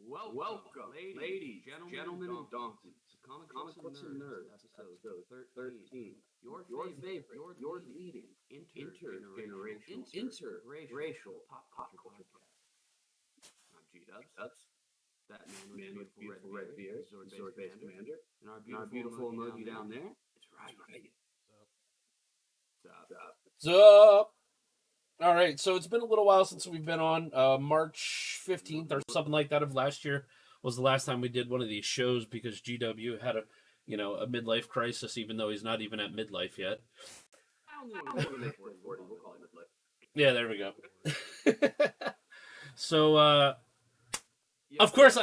Welcome, ladies, gentlemen, and donkeys. Comic Books and Nerds, episode 13. Your favorite, your leading, interracial pop culture podcast. I'm G-Dubs, that man with beautiful red beard, Zord-based commander, and our beautiful emoji down there is Ryan. Sup? All right, so it's been a little while since we've been on. March 15th or something like that of last year was the last time we did one of these shows because GW had a midlife crisis, even though he's not even at midlife yet. Yeah, there we go. So, of course,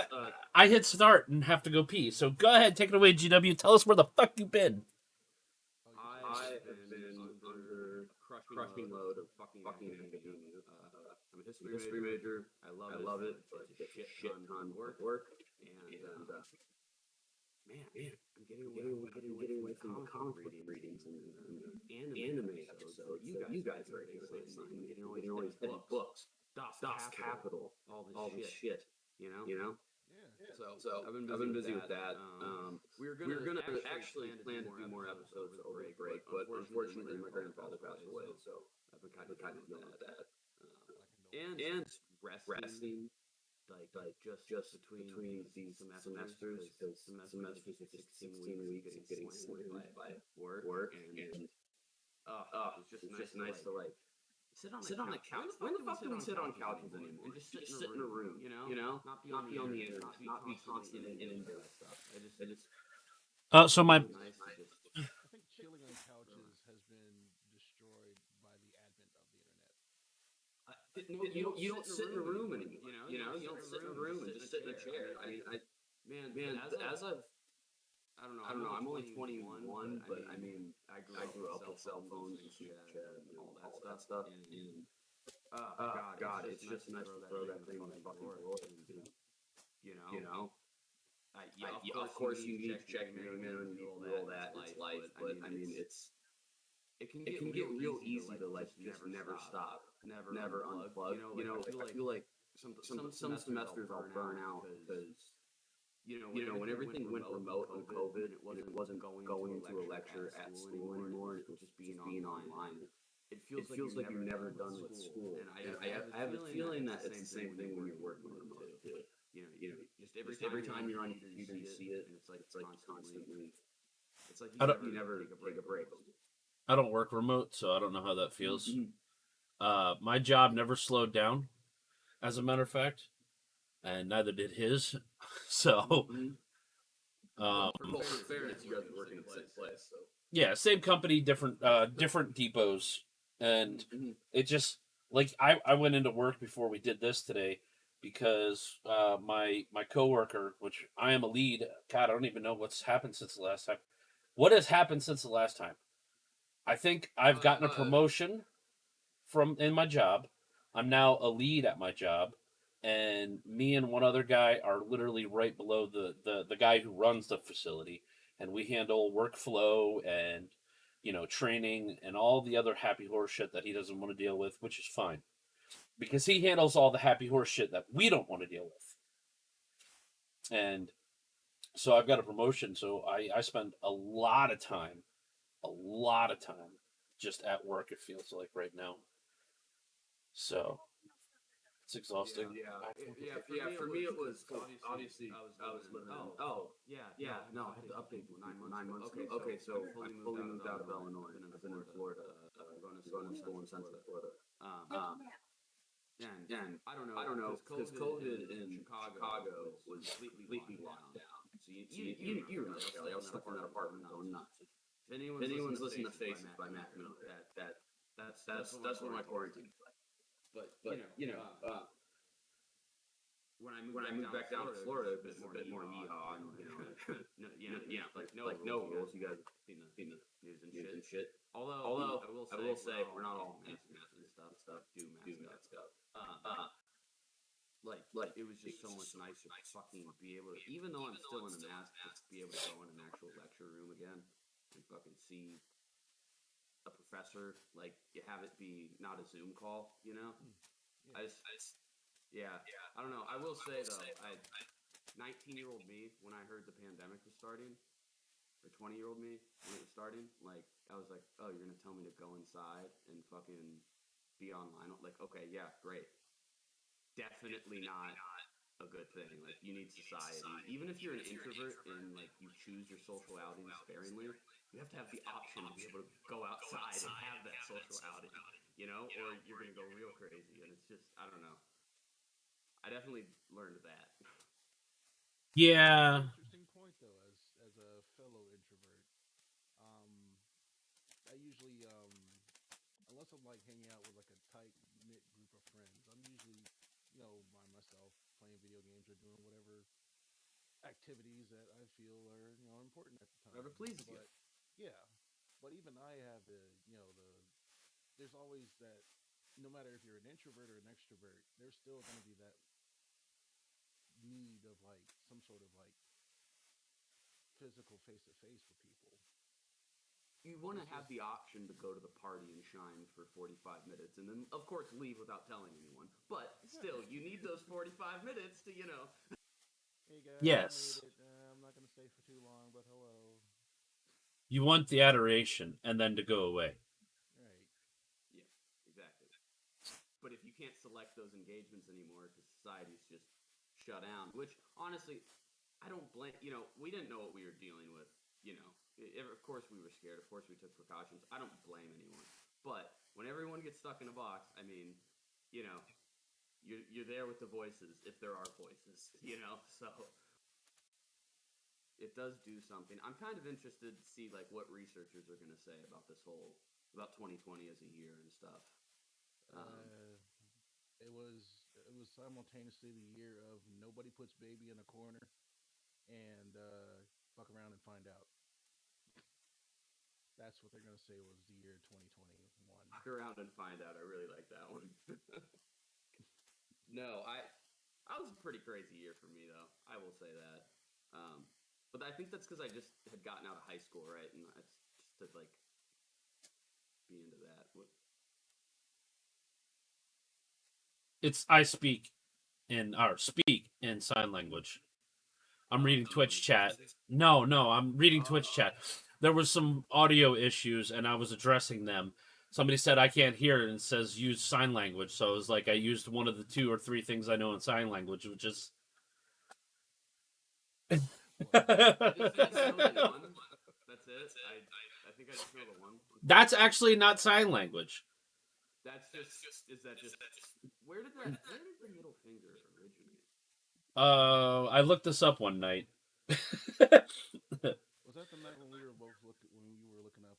I hit start and have to go pee. So go ahead, take it away, GW. Tell us where the fuck you've been. I have been under a crushing load of fucking academia. I'm a history major. I love it, but it's a shit ton of work. And man, I'm getting away from the comic book readings and anime episodes. You guys are getting all these heavy books, Das Capital, all this shit. You know. So I've been busy with that. We were gonna actually plan to do more episodes over the break, but unfortunately my grandfather passed away, so I've been kind of dealing with that. And resting, like just between these semesters, because semesters are 16 weeks of getting slammed by work, and it's just nice to like sit on the couch. When the fuck do we sit on couches anymore? And just sit in a room, you know? Not be on the internet, not be constantly into that stuff. I just So my nice to just I think chilling on couches has been destroyed by the advent of the internet. you don't sit in a room anymore. You don't sit in a room and just sit in a chair. I mean, as I don't know. I'm only 21, but I mean, I grew up with cell phones and Snapchat and all that stuff. And God, it's just nice to throw that thing on the fucking floor and you know. Of course, you need to check your email and do all that. It's life, but I mean, it can get real easy to like just never stop, never unplug. I feel like some semesters I'll burn out because when everything went remote on COVID and it wasn't going to a lecture at school anymore, it was just being online. It feels like you're never done with school, and I have a feeling that it's the same thing when you're working remote too. Just every time you're on your computer, you see it, and it's like constantly. It's like you never take a break. I don't work remote, so I don't know how that feels. Mm-hmm. My job never slowed down, as a matter of fact, and neither did his. So, For fairness, you guys are working at the same place, so yeah, same company, different depots, and it just like I went into work before we did this today because my coworker, which I am a lead. God, I don't even know what's happened since the last time. What has happened since the last time? I think I've gotten a promotion in my job. I'm now a lead at my job, and me and one other guy are literally right below the guy who runs the facility, and we handle workflow and training and all the other happy horse shit that he doesn't want to deal with, which is fine because he handles all the happy horse shit that we don't want to deal with. And so I've got a promotion, so I spend a lot of time just at work, it feels like right now. So it's exhausting. Yeah. For me, it was obviously I was living. No, I had to update you 9 months ago. Okay, so I fully moved out of Illinois. I've been in Florida, going to school in Central Florida. And I don't know because COVID in Chicago was completely locked down. So you remember, I was stuck in that apartment going nuts. If anyone's listened to Faces by Mac Miller, that's what my quarantine was like. But when I moved back down to Florida, it was a bit more yeehaw, and like no rules. You guys have seen the news and shit. Although I will say we're not all mask and stuff. Do mask up. Like it was just so much nicer to fucking be able to, even though I'm still in a mask, just be able to go in an actual lecture room again and fucking see a professor. Like you have it be not a Zoom call, Yeah. I don't know. I will say though, 19-year-old me, when I heard the pandemic was starting, or 20-year-old me when it was starting, like, I was like, oh, you're gonna tell me to go inside and fucking be online? Like, okay, yeah, great. Definitely not a good thing. Like, you need society. Even if you're an introvert and like you choose your social outings sparingly, you have to have the option to be able to go outside and have that social outing, or you're gonna go real crazy. And it's just, I don't know. I definitely learned that. Yeah. Interesting point though, as a fellow introvert. Um, I usually, unless I'm like hanging out with like a tight knit group of friends, I'm usually, by myself playing video games or doing whatever activities that I feel are important at the time. Whatever pleases you. But yeah, but even I have there's always that. No matter if you're an introvert or an extrovert, there's still going to be that need of like some sort of like physical face to face with people. You want to It's have just the option to go to the party and shine for 45 minutes and then, of course, leave without telling anyone. But still, exactly. you need those 45 minutes to, Hey guys, I made Yes. it. I'm not gonna stay for too long, but hello. You want the adoration and then to go away. Right. Yeah, exactly. But if you can't select those engagements anymore because society's just shut down, which honestly, I don't blame. We didn't know what we were dealing with. Of course we were scared. Of course we took precautions. I don't blame anyone. But when everyone gets stuck in a box, I mean, you know, you're there with the voices if there are voices. So it does do something. I'm kind of interested to see like what researchers are going to say about this whole about 2020 as a year and stuff. Um, Uh, it was simultaneously the year of nobody puts baby in a corner and fuck around and find out. That's what they're gonna say was the year 2021. Fuck around and find out. I really like that one. No, I was a pretty crazy year for me though. I will say that. But I think that's because I just had gotten out of high school, right? And I just to like be into that. I speak in sign language. I'm reading Do you Twitch use chat. it? No, I'm reading Twitch chat. There was some audio issues and I was addressing them. Somebody said I can't hear it and says use sign language. So it was like I used one of the 2 or 3 things I know in sign language, which is I just know the one. That's it. I think I just know the one. That's actually not sign language. That's just. Is that just? Where did the middle finger originate? I looked this up one night. Was that the night when we were both when you were looking up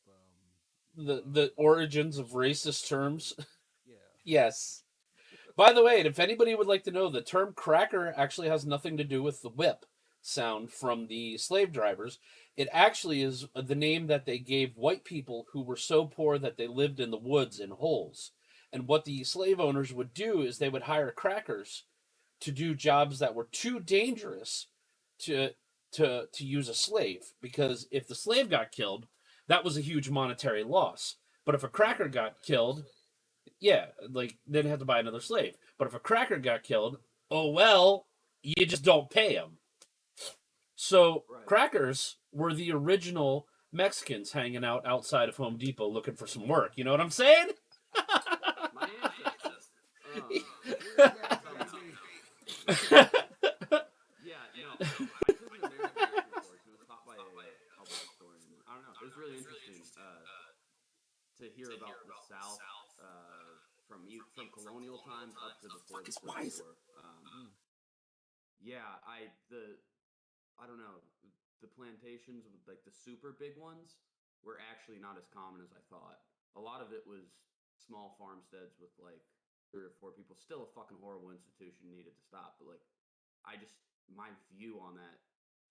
The origins of racist terms. yeah. Yes. By the way, if anybody would like to know, the term cracker actually has nothing to do with the whip sound from the slave drivers. It actually is the name that they gave white people who were so poor that they lived in the woods in holes. And what the slave owners would do is they would hire crackers to do jobs that were too dangerous to to use a slave, because if the slave got killed, that was a huge monetary loss. But if a cracker got killed, yeah, like they didn't have to buy another slave. But if a cracker got killed, oh well, you just don't pay him. So Right. crackers were the original Mexicans hanging out outside of Home Depot looking for some work. You know what I'm saying? My ancestors. Yeah, no. I took an American history course. It was taught by a public historian. I don't know. It was really interesting to hear about the South from colonial times up to before the Civil War. Yeah, I don't know. The plantations with like the super big ones were actually not as common as I thought. A lot of it was small farmsteads with like 3 or 4 people. Still a fucking horrible institution, needed to stop. But like, my view on that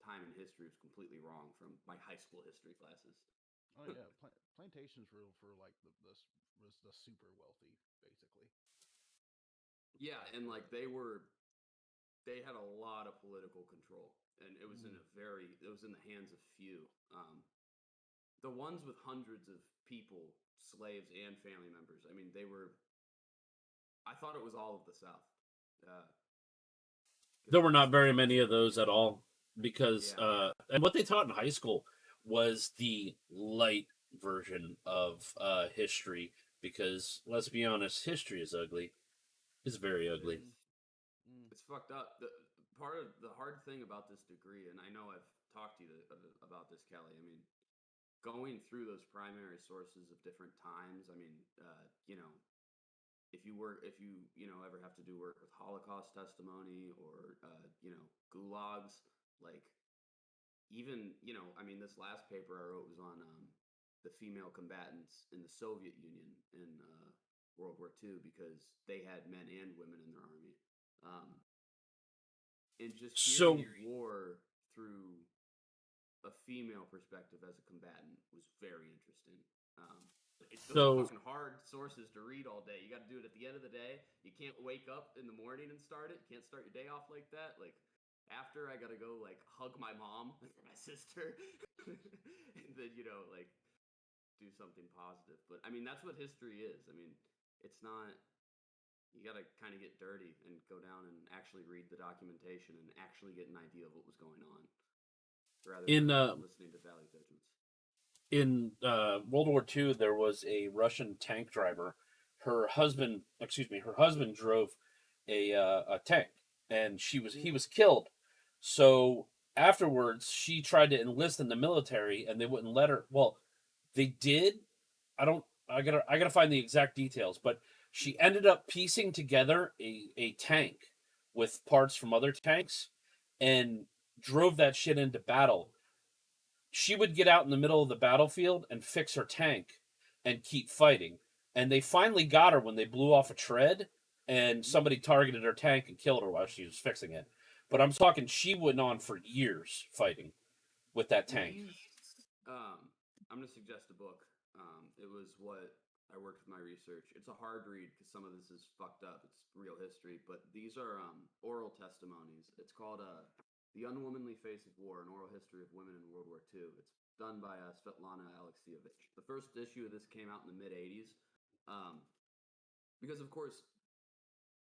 time in history was completely wrong from my high school history classes. Oh yeah, plantations were for like was the super wealthy basically. Yeah, and like they had a lot of political control, and it was it was in the hands of few. The ones with hundreds of people, slaves and family members. I mean, they were. I thought it was all of the South. There were not very many of those at all because, Yeah. and what they taught in high school was the light version of history. Because let's be honest, history is ugly. It's very ugly. It's fucked up. The part of the hard thing about this degree, and I know I've talked to you about this, Kelly. I mean, going through those primary sources of different times. I mean, if you ever have to do work with Holocaust testimony or gulags, like even I mean, this last paper I wrote was on the female combatants in the Soviet Union in World War II because they had men and women in their army. And just So, hearing war through a female perspective as a combatant was very interesting. Those are so fucking hard sources to read all day. You got to do it at the end of the day. You can't wake up in the morning and start it. You can't start your day off like that. Like after, I got to go like hug my mom or my sister, and then like do something positive. But I mean, that's what history is. I mean, it's not. You got to kind of get dirty and go down and actually read the documentation and actually get an idea of what was going on, rather in than listening to Valley judgments. World War II, there was a Russian tank driver. Her husband drove a tank, and he was killed. So afterwards, she tried to enlist in the military, and they wouldn't let her. Well, they did. I gotta find the exact details, but she ended up piecing together a tank with parts from other tanks and drove that shit into battle. She would get out in the middle of the battlefield and fix her tank and keep fighting. And they finally got her when they blew off a tread and somebody targeted her tank and killed her while she was fixing it. But I'm talking, she went on for years fighting with that tank. I'm going to suggest a book. It was what I worked with my research. It's a hard read because some of this is fucked up. It's real history, but these are oral testimonies. It's called The Unwomanly Face of War, An Oral History of Women in World War II. It's done by Svetlana Alexievich. The first issue of this came out in the mid-'80s because, of course,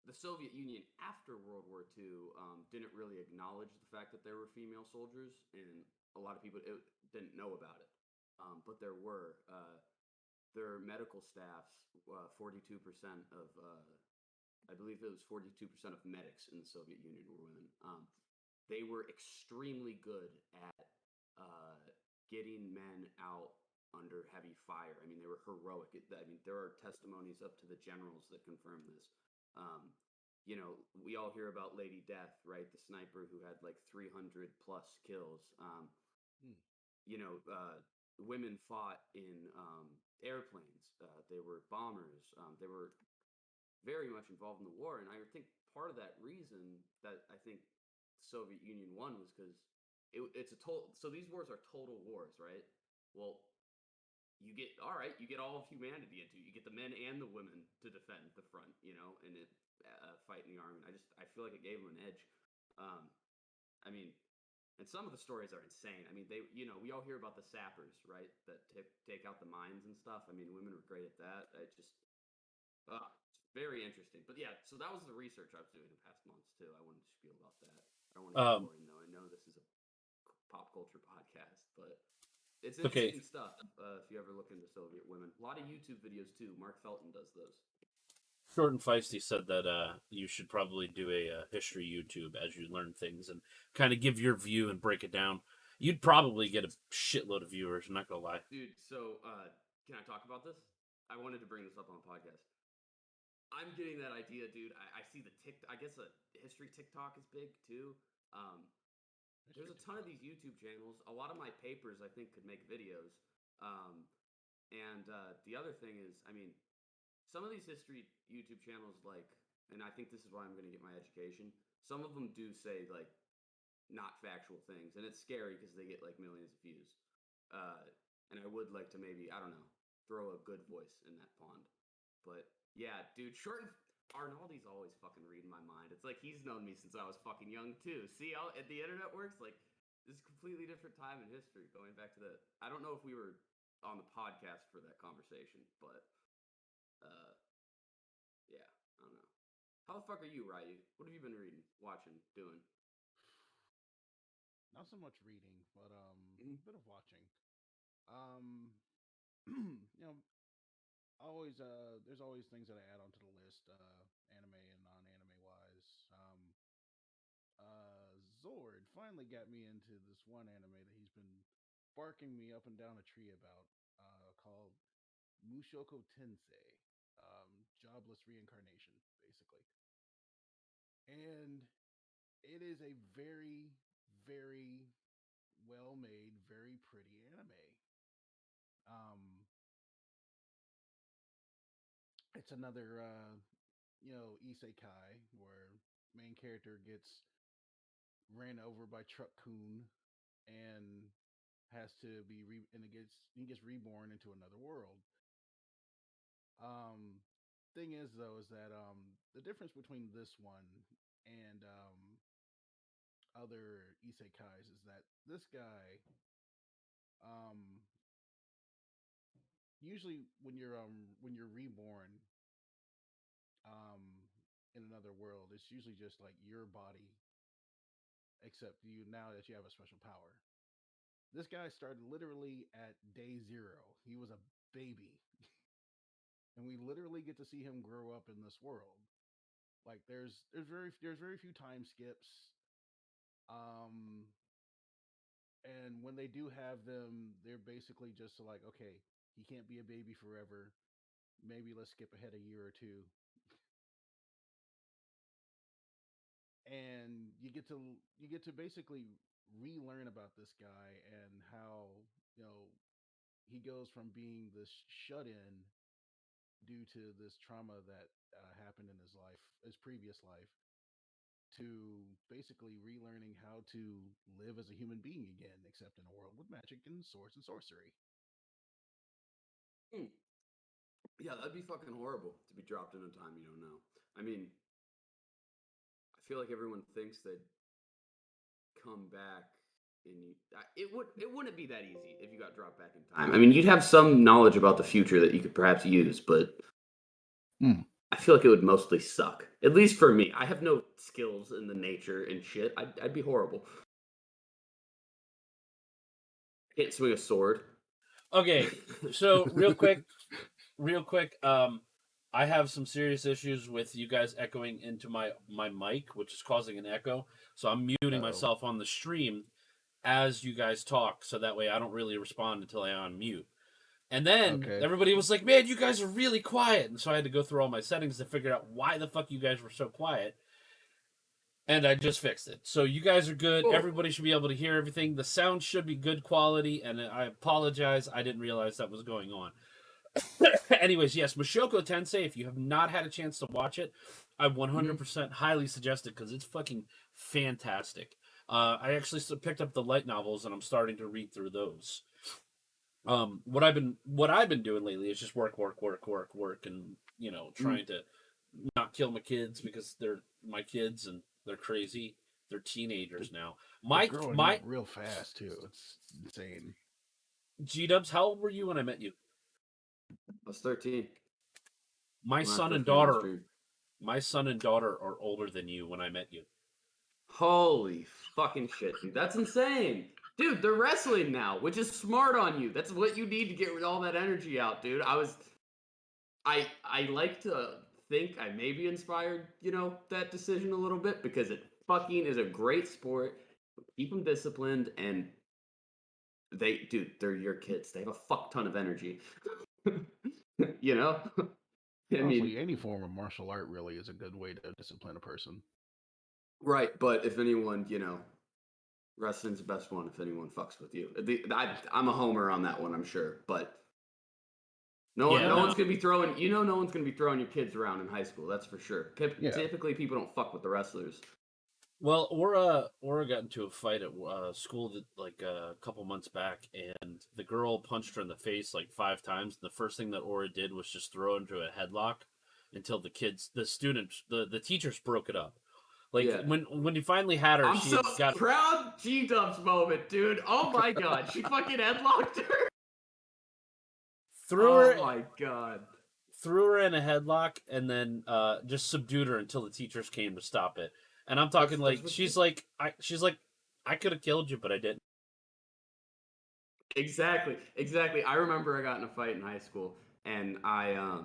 the Soviet Union after World War II didn't really acknowledge the fact that there were female soldiers, and a lot of people didn't know about it. But there were. Their medical staffs, 42% of, I believe it was 42% of medics in the Soviet Union were women. They were extremely good at getting men out under heavy fire. I mean, they were heroic. I mean, there are testimonies up to the generals that confirm this. We all hear about Lady Death, right? The sniper who had like 300 plus kills. Women fought in airplanes. They were bombers. They were very much involved in the war. And I think part of that reason that I think the Soviet Union won was because it's a total. So these wars are total wars, right? Well, you get all of humanity into it. You get the men and the women to defend the front, and fight in the army. I feel like it gave them an edge. I mean, and some of the stories are insane. I mean, we all hear about the sappers, right? That take out the mines and stuff. I mean, women were great at that. It's very interesting. But yeah, so that was the research I was doing the past months too. I wanted to spiel about that. I don't want to get boring though. I know this is a pop culture podcast, but it's interesting stuff. If you ever look into Soviet women, a lot of YouTube videos too. Mark Felton does those. Short and Feisty said that you should probably do a history YouTube as you learn things and kind of give your view and break it down. You'd probably get a shitload of viewers. I'm not gonna lie, dude. So can I talk about this? I wanted to bring this up on the podcast. I'm getting that idea, dude. I see the TikTok. I guess a history TikTok is big too. There's a ton of these YouTube channels. A lot of my papers, I think, could make videos. And the other thing is, I mean, some of these history YouTube channels, and I think this is why I'm going to get my education. Some of them do say like not factual things, and it's scary because they get like millions of views. And I would like to maybe, I don't know, throw a good voice in that pond. But yeah, dude, Arnaldi's always fucking reading my mind. It's like he's known me since I was fucking young too. See how the internet works? Like this is a completely different time in history. Going back to I don't know if we were on the podcast for that conversation, but yeah, I don't know. How the fuck are you, Ryu? What have you been reading, watching, doing? Not so much reading, but Mhm. a bit of watching. You know, always there's always things that I add onto the list, anime and non-anime wise. Zord finally got me into this one anime that he's been barking me up and down a tree about, called Mushoko Tensei, jobless reincarnation, basically. And it is a very, very well made, very pretty anime. Um, it's another, isekai where main character gets ran over by Truck Coon and has to be and he gets reborn into another world. Um, thing is though is that the difference between this one and other isekais is that this guy um usually when you're reborn um in another world, it's usually just like your body, except you now that you have a special power. This guy started literally at day zero. He was a baby, and we literally get to see him grow up in this world. Like there's very few time skips. Um, and when they do have them, they're basically just like, okay, he can't be a baby forever. Maybe let's skip ahead a year or two, and you get to basically relearn about this guy and how you know he goes from being this shut in due to this trauma that happened in his life, his previous life, to basically relearning how to live as a human being again, except in a world with magic and swords and sorcery. Hmm. Yeah, that'd be fucking horrible to be dropped in a time you don't know. I mean, I feel like everyone thinks they'd come back, and it wouldn't be that easy if you got dropped back in time. I mean, you'd have some knowledge about the future that you could perhaps use, but Hmm. I feel like it would mostly suck. At least for me, I have no skills in the nature and shit. I'd be horrible. Can't swing a sword. Okay, so real quick, I have some serious issues with you guys echoing into my mic, which is causing an echo. So I'm muting Uh-oh. myself on the stream as you guys talk, so that way I don't really respond until I unmute. And then Okay. everybody was like, "Man, you guys are really quiet," and so I had to go through all my settings to figure out why the fuck you guys were so quiet. And I just fixed it. So you guys are good. Cool. Everybody should be able to hear everything. The sound should be good quality, and I apologize. I didn't realize that was going on. Anyways, yes, Mushoku Tensei, if you have not had a chance to watch it, I 100% highly suggest it because it's fucking fantastic. I actually picked up the light novels and I'm starting to read through those. What I've been doing lately is just work, and trying to not kill my kids because they're my kids and they're crazy. They're teenagers now. They're growing up real fast too. It's insane. G-Dubs, how old were you when I met you? I was 13. My son and daughter are older than you when I met you. Holy fucking shit, dude. That's insane. Dude, they're wrestling now, which is smart on you. That's what you need to get all that energy out, dude. I like to think I maybe inspired, that decision a little bit because it fucking is a great sport. Keep them disciplined, and they're your kids. They have a fuck ton of energy. you know? I Honestly, mean, any form of martial art really is a good way to discipline a person. right, but if anyone, wrestling's the best one if anyone fucks with you. I'm a homer on that one, I'm sure, but no one's gonna be throwing. No one's gonna be throwing your kids around in high school. That's for sure. Typically, people don't fuck with the wrestlers. Well, Aura got into a fight at school like a couple months back, and the girl punched her in the face like 5 times. The first thing that Aura did was just throw her into a headlock until the teachers broke it up. Like when you finally had her, I'm so proud G-Dubs moment, dude. Oh my god, she fucking headlocked her. Oh my god. threw her in a headlock, and then just subdued her until the teachers came to stop it. And I'm talking she's like, I could have killed you, but I didn't. Exactly. I remember I got in a fight in high school, and I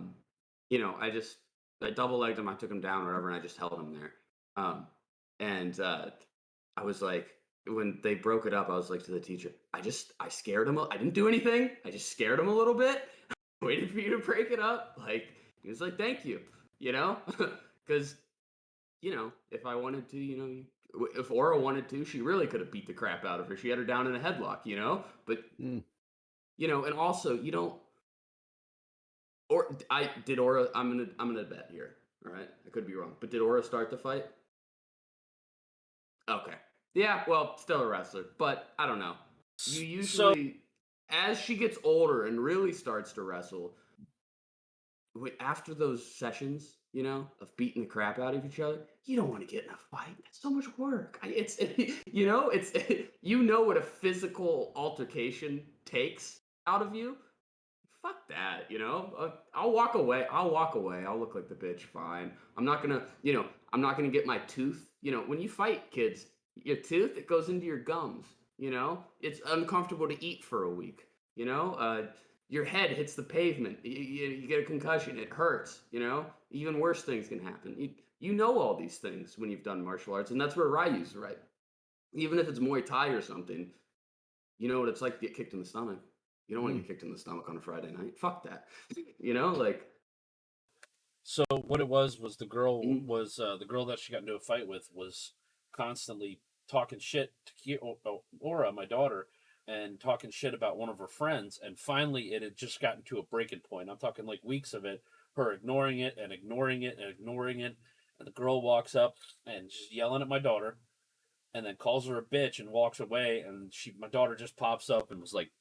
double legged him. I took him down, or whatever, and I just held him there. And I was like, when they broke it up, I was like to the teacher, I scared him. I didn't do anything. I just scared him a little bit. Waited for you to break it up. Like, he was like, thank you, because if I wanted to, if Aura wanted to, she really could have beat the crap out of her. She had her down in a headlock, but and also you don't. Or I did Aura. I'm gonna bet here. All right, I could be wrong, but did Aura start the fight? Okay, yeah. Well, still a wrestler, but I don't know. You usually, as she gets older and really starts to wrestle, after those sessions, of beating the crap out of each other, you don't want to get in a fight. It's so much work. It's what a physical altercation takes out of you. Fuck that, I'll walk away. I'll look like the bitch. Fine. I'm not gonna get my tooth. When you fight kids, your tooth, it goes into your gums. It's uncomfortable to eat for a week. Your head hits the pavement. You get a concussion. It hurts. Even worse things can happen. You know all these things when you've done martial arts, and that's where Ryu's right. Even if it's Muay Thai or something, you know what it's like to get kicked in the stomach. You don't want to get kicked in the stomach on a Friday night. Fuck that. So what it was the girl was the girl that she got into a fight with was constantly talking shit to Aura, my daughter, and talking shit about one of her friends, and finally it had just gotten to a breaking point. I'm talking like weeks of it, her ignoring it and ignoring it and ignoring it, and the girl walks up and just yelling at my daughter, and then calls her a bitch and walks away, and my daughter just pops up and was like,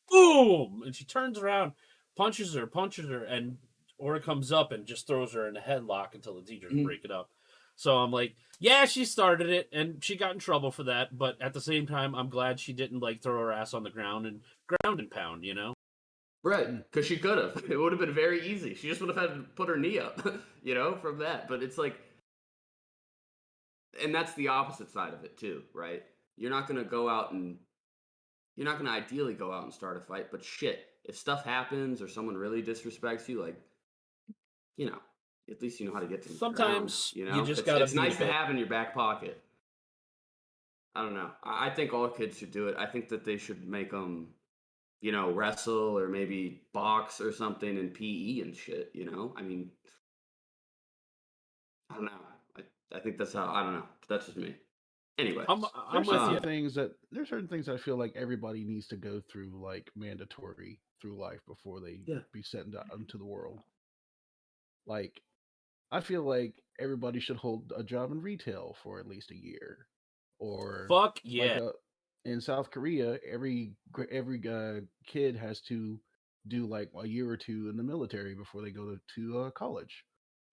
boom, and she turns around, punches her, and Aura comes up and just throws her in a headlock until the teachers break it up. So I'm like, yeah, she started it, and she got in trouble for that. But at the same time, I'm glad she didn't throw her ass on the ground and pound, Right, because she could have. It would have been very easy. She just would have had to put her knee up, from that. But it's like, and that's the opposite side of it too, right? You're not gonna ideally go out and start a fight. But shit, if stuff happens or someone really disrespects you, at least you know how to get to them. Sometimes you just gotta. It's nice to have in your back pocket. I don't know. I think all kids should do it. I think that they should make them, wrestle or maybe box or something in PE and shit. I mean, I don't know. I think that's how. I don't know. That's just me. Anyway, I'm with you. There's certain things I feel like everybody needs to go through, like mandatory through life before they be sent out into the world. Like, I feel like everybody should hold a job in retail for at least a year, or fuck yeah. In South Korea, every kid has to do like a year or two in the military before they go to college.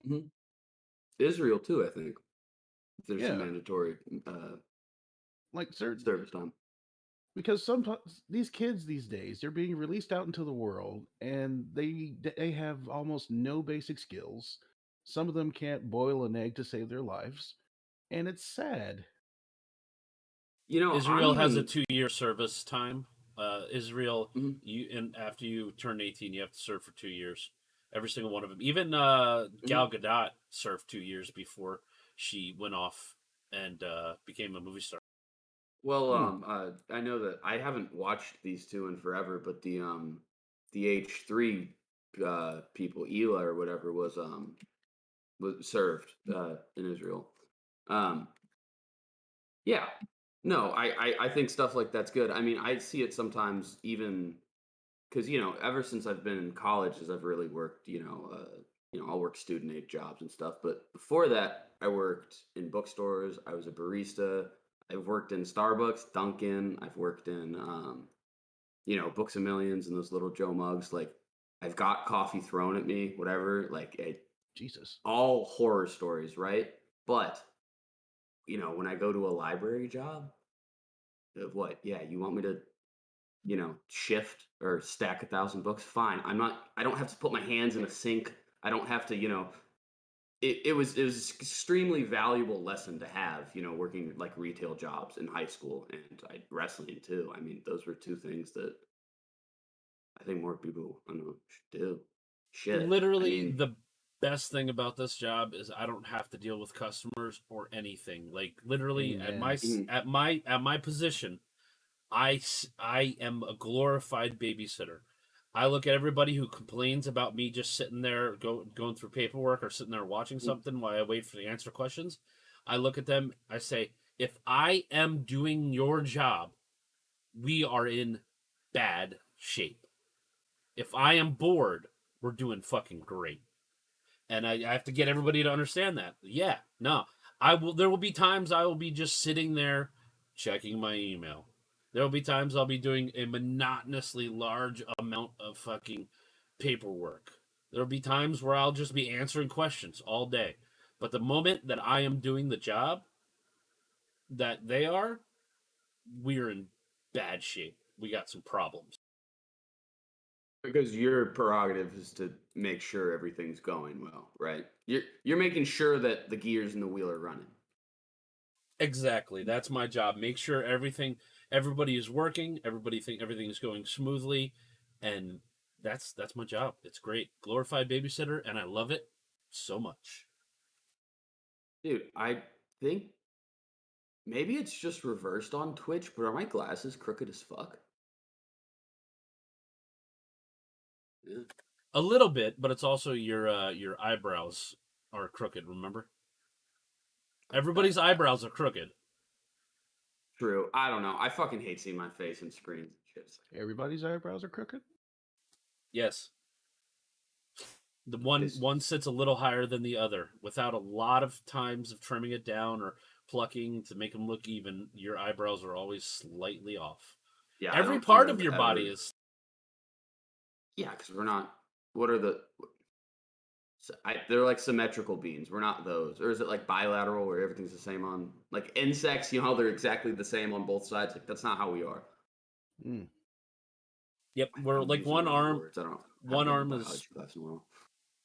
Mm-hmm. Israel too, I think. There's some mandatory like certain service time. Because sometimes these kids these days, they're being released out into the world, and they have almost no basic skills. Some of them can't boil an egg to save their lives, and it's sad. Israel has a 2-year service time. Israel, mm-hmm. after you turn 18, you have to serve for 2 years. Every single one of them. Even Gal Gadot served 2 years before she went off and became a movie star. Well, I know that I haven't watched these two in forever, but the H3 people, Ela or whatever, was served in Israel. Yeah. No, I think stuff like that's good. I mean, I see it sometimes even because ever since I've been in college, as I've really worked, I'll work student aid jobs and stuff. But before that, I worked in bookstores. I was a barista. I've worked in Starbucks, Dunkin'. I've worked in, Books A Millions and those little Joe mugs. Like, I've got coffee thrown at me, whatever. Like, Jesus, all horror stories, right? But when I go to a library job, of what? Yeah, you want me to shift or stack 1,000 books, fine. I don't have to put my hands in a sink. I don't have to, it was an extremely valuable lesson to have, working like retail jobs in high school and wrestling too. I mean, those were two things that I think more people, I don't know, should do. Shit. I Literally, mean, the best thing about this job is I don't have to deal with customers or anything. Like literally Amen. at my position, I am a glorified babysitter. I look at everybody who complains about me just sitting there going through paperwork or sitting there watching something while I wait for the answer questions. I look at them, I say, if I am doing your job, we are in bad shape. If I am bored, we're doing fucking great. And I have to get everybody to understand that. Yeah, no. There will be times I will be just sitting there checking my email. There will be times I'll be doing a monotonously large amount of fucking paperwork. There will be times where I'll just be answering questions all day. But the moment that I am doing the job that they are, we're in bad shape. We got some problems. because your prerogative is to make sure everything's going well, right? You're making sure that the gears in the wheel are running. Exactly. That's my job. Make sure everybody is working, everything is going smoothly, and that's my job. It's great. Glorified babysitter, and I love it so much. Dude, I think maybe it's just reversed on Twitch, but are my glasses crooked as fuck? Yeah. A little bit, but it's also your eyebrows are crooked, remember? Everybody's eyebrows are crooked. True. I don't know. I fucking hate seeing my face in screens. Everybody's eyebrows are crooked. Yes. The one sits a little higher than the other. Without a lot of times of trimming it down or plucking to make them look even, your eyebrows are always slightly off. Yeah. Every part of your body is. Yeah, because we're not. What are the? They're like symmetrical beans. We're not those. Or is it like bilateral where everything's the same on like insects? You know how they're exactly the same on both sides. Like that's not how we are. Mm. Yep, we're I'm like using one the wrong arm. words. I don't. One haven't arm read is biology class in a while.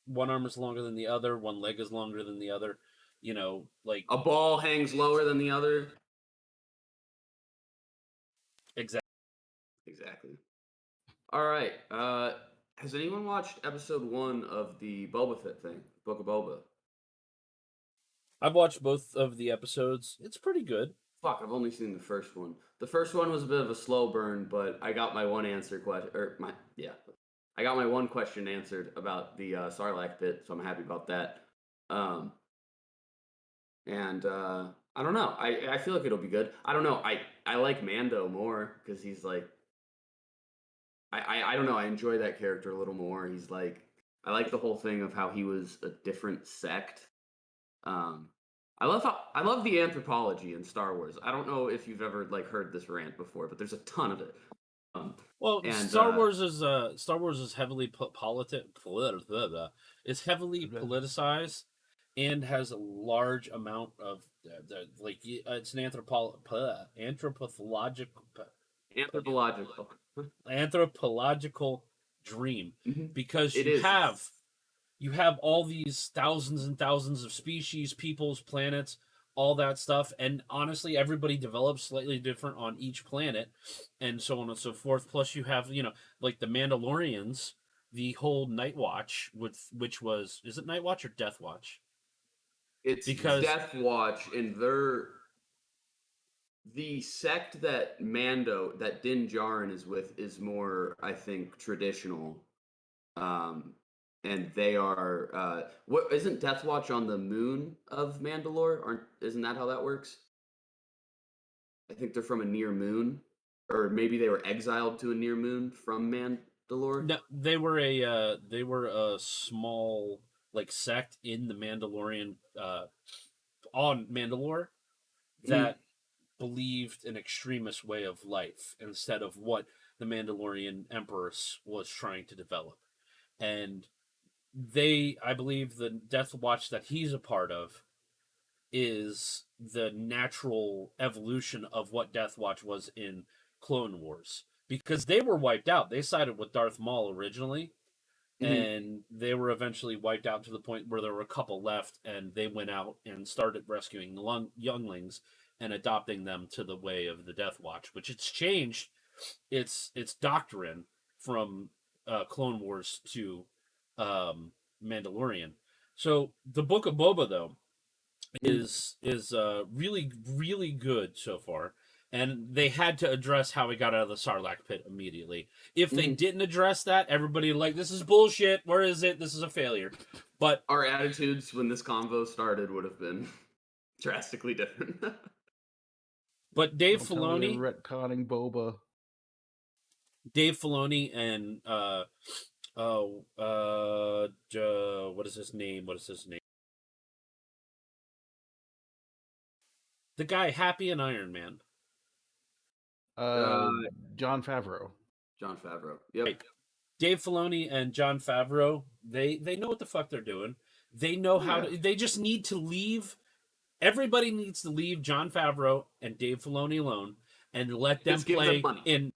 one arm is longer than the other. One leg is longer than the other. You know, like A ball hangs lower than the other. exactly. Exactly. All right. Has anyone watched episode 1 of the Boba Fett thing, Book of Boba? I've watched both of the episodes. It's pretty good. Fuck, I've only seen the first one. The first one was a bit of a slow burn, but I got my one answer question, I got my one question answered about the Sarlacc pit, so I'm happy about that. And I don't know. I feel like it'll be good. I don't know. I like Mando more because he's like I don't know. I enjoy that character a little more. He's like I like the whole thing of how he was a different sect. Um, I love the anthropology in Star Wars. I don't know if you've ever like heard this rant before, but there's a ton of it. Well, And Star Wars is heavily it's heavily politicized and has a large amount of it's an anthropological dream because it is. you have all these thousands and thousands of species, peoples, planets, all that stuff, and honestly, everybody develops slightly different on each planet, and so on and so forth. Plus, you have like the Mandalorians, the whole Night Watch, which was is it Night Watch or Death Watch? It's Because Death Watch, and the sect that Din Djarin is with is more, I think, traditional. And they are what isn't Death Watch on the moon of Mandalore? Isn't that how that works? I think they're from a near moon, or maybe they were exiled to a near moon from Mandalore. no, they were a small like sect in the Mandalorian on Mandalore that believed an extremist way of life instead of what the Mandalorian Empress was trying to develop. And I believe the Death Watch that he's a part of is the natural evolution of what Death Watch was in Clone Wars. because they were wiped out. They sided with Darth Maul originally, and they were eventually wiped out to the point where there were a couple left, and they went out and started rescuing the younglings and adopting them to the way of the Death Watch, which it's changed its doctrine from Clone Wars to Mandalorian. So the Book of Boba, though, is really, really good so far. And they had to address how he got out of the Sarlacc pit immediately. If they didn't address that, everybody would like, this is bullshit. Where is it? This is a failure. But our attitudes when this convo started would have been drastically different. But Dave Filoni, retconning Boba. Dave Filoni and what is his name? The guy Happy and Iron Man. Jon Favreau. Jon Favreau. Yep. Right. Dave Filoni and Jon Favreau, they know what the fuck they're doing. They know how to. They just need to leave. Everybody needs to leave Jon Favreau and Dave Filoni alone and let them play in.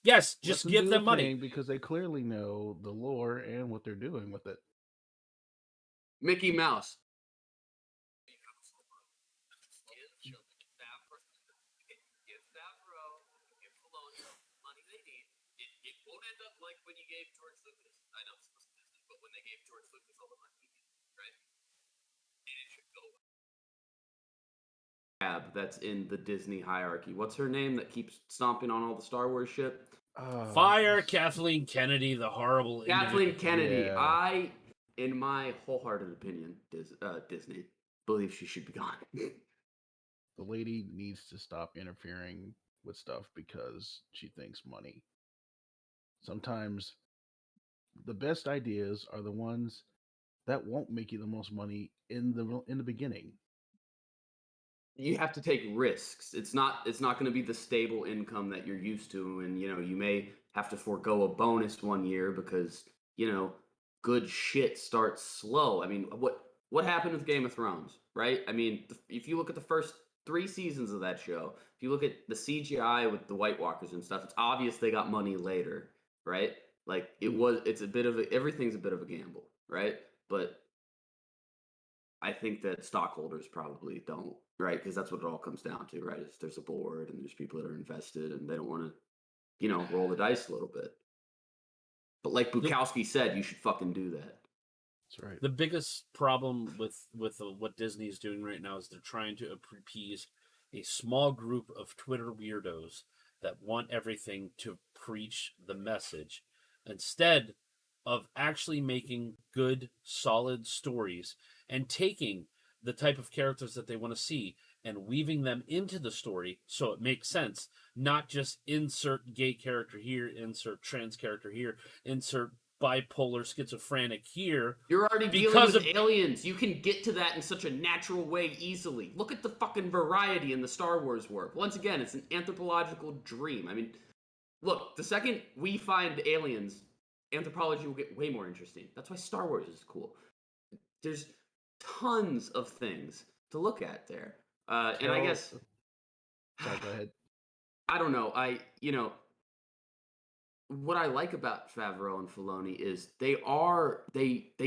Yes, just give them money because they clearly know the lore and what they're doing with it. Mickey Mouse. When you gave George Lucas, I know it's Disney, but when they gave George Lucas all the money, right? And it should go. That's in the Disney hierarchy. What's her name that keeps stomping on all the Star Wars shit? Fire Kathleen Kennedy, the horrible Kathleen Kennedy. Yeah. I, in my wholehearted opinion, Disney believe she should be gone. The lady needs to stop interfering with stuff because she thinks money. Sometimes the best ideas are the ones that won't make you the most money in the beginning. You have to take risks. It's not going to be the stable income that you're used to, and you may have to forego a bonus one year because good shit starts slow. I mean, what happened with Game of Thrones, right? I mean, if you look at the first 3 seasons of that show, if you look at the CGI with the White Walkers and stuff, it's obvious they got money later. Right? Like everything's a bit of a gamble, right? But I think that stockholders probably don't, right? Because that's what it all comes down to, right? There's a board and there's people that are invested and they don't want to, roll the dice a little bit. But like Bukowski said, you should fucking do that. That's right. The biggest problem with what Disney is doing right now is they're trying to appease a small group of Twitter weirdos that want everything to preach the message instead of actually making good, solid stories and taking the type of characters that they want to see and weaving them into the story so it makes sense, not just insert gay character here, insert trans character here, insert bipolar schizophrenic here. You're already dealing with aliens. You can get to that in such a natural way easily. Look at the fucking variety in the Star Wars work. Once again, it's an anthropological dream. I mean, look, the second we find aliens, anthropology will get way more interesting. That's why Star Wars is cool. There's tons of things to look at there. And I guess... Sorry, go ahead. I don't know. What I like about Favreau and Filoni is they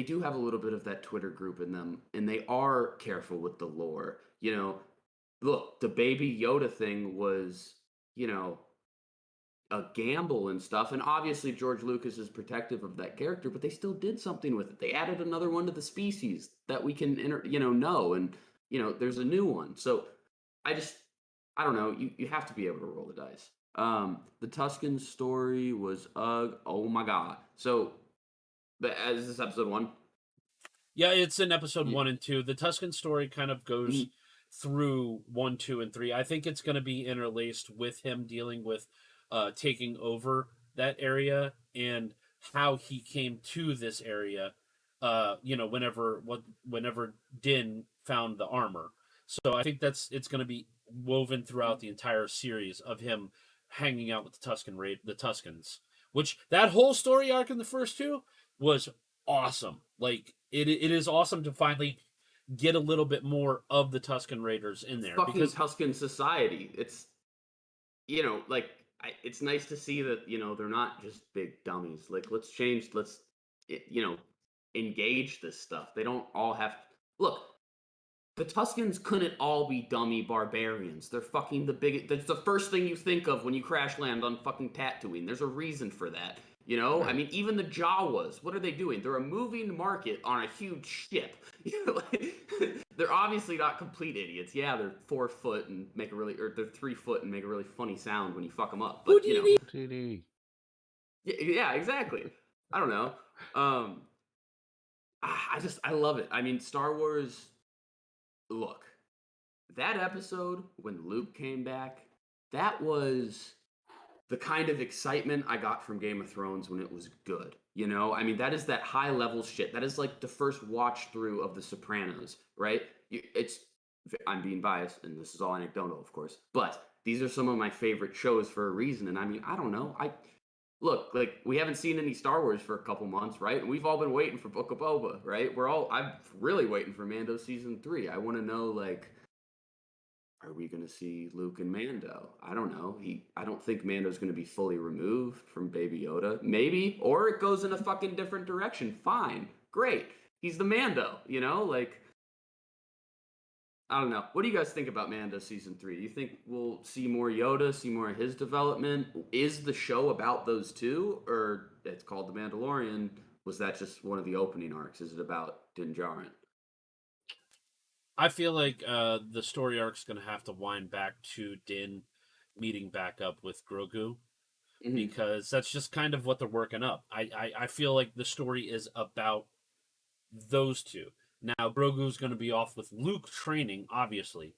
do have a little bit of that Twitter group in them, and they are careful with the lore. Look, the Baby Yoda thing was, a gamble and stuff, and obviously George Lucas is protective of that character, but they still did something with it. They added another one to the species that we can, know, and there's a new one. So I don't know. You have to be able to roll the dice. The Tusken story was oh my god. So, but is this episode 1? Yeah, it's in episode 1 and 2. The Tusken story kind of goes through 1, 2, and 3. I think it's going to be interlaced with him dealing with taking over that area and how he came to this area. Whenever Din found the armor. So I think it's going to be woven throughout the entire series of him hanging out with the Tuskens, which that whole story arc in the first 2 was awesome. Like it is awesome to finally get a little bit more of the Tusken Raiders in there. Fucking because Tusken society. It's, it's nice to see that, they're not just big dummies. Like, engage this stuff. They don't all have, look, the Tuscans couldn't all be dummy barbarians. They're fucking the biggest. That's the first thing you think of when you crash land on fucking Tatooine. There's a reason for that. I Right. mean, even the Jawas, what are they doing? They're a moving market on a huge ship. They're obviously not complete idiots. Yeah, they're 4 foot and they're 3 foot and make a really funny sound when you fuck them up. But TD. yeah, exactly. I don't know. Um, I love it. I mean, Star Wars. Look, that episode when Luke came back, that was the kind of excitement I got from Game of Thrones when it was good. I mean, that is that high level shit. That is like the first watch through of The Sopranos, right? I'm being biased, and this is all anecdotal, of course, but these are some of my favorite shows for a reason. And I mean, I don't know. Look, like, we haven't seen any Star Wars for a couple months, right? And we've all been waiting for Book of Boba, right? I'm really waiting for Mando season 3. I want to know, like, are we going to see Luke and Mando? I don't know. I don't think Mando's going to be fully removed from Baby Yoda. Maybe, or it goes in a fucking different direction. Fine, great. He's the Mando, like, I don't know. What do you guys think about Mando season 3? Do you think we'll see more Yoda, see more of his development? Is the show about those two, or it's called The Mandalorian? Was that just one of the opening arcs? Is it about Din Djarin? I feel like the story arc's going to have to wind back to Din meeting back up with Grogu, because that's just kind of what they're working up. I feel like the story is about those two. Now, Grogu's going to be off with Luke training, obviously,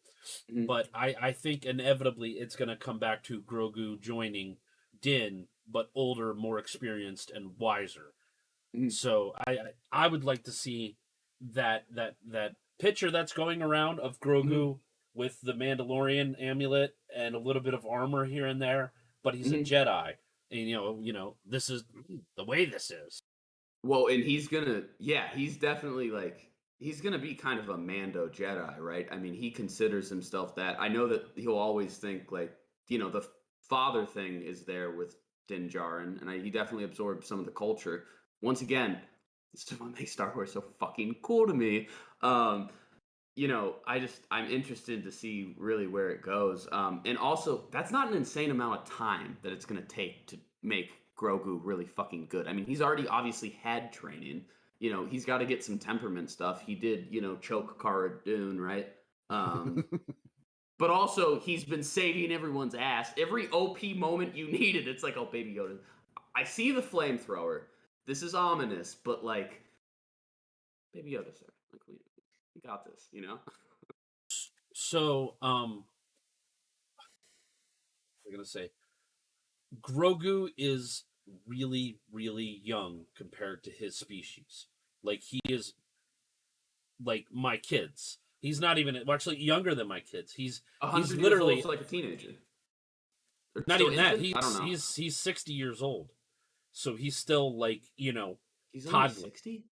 but I think inevitably it's going to come back to Grogu joining Din, but older, more experienced, and wiser. So I would like to see that picture that's going around of Grogu with the Mandalorian amulet and a little bit of armor here and there, but he's a Jedi, and this is the way this is. Well, and he's definitely like, he's gonna be kind of a Mando Jedi, right? I mean, he considers himself that. I know that he'll always think like, the father thing is there with Din Djarin, and he definitely absorbed some of the culture. Once again, this is what makes Star Wars so fucking cool to me. I'm interested to see really where it goes. And also, that's not an insane amount of time that it's gonna take to make Grogu really fucking good. I mean, he's already obviously had training. He's got to get some temperament stuff. He did, choke Cara Dune, right? But also, he's been saving everyone's ass. Every OP moment you needed, it's like, oh, Baby Yoda. I see the flamethrower. This is ominous, but like, Baby Yoda, sir. Like, we got this, So, I'm gonna say, Grogu is really, really young compared to his species. Like, he is like my kids. He's not even actually younger than my kids. He's 100 literally years old, like a teenager. not even that. I don't know. He's 60 years old, so he's still like He's only toddler. 60.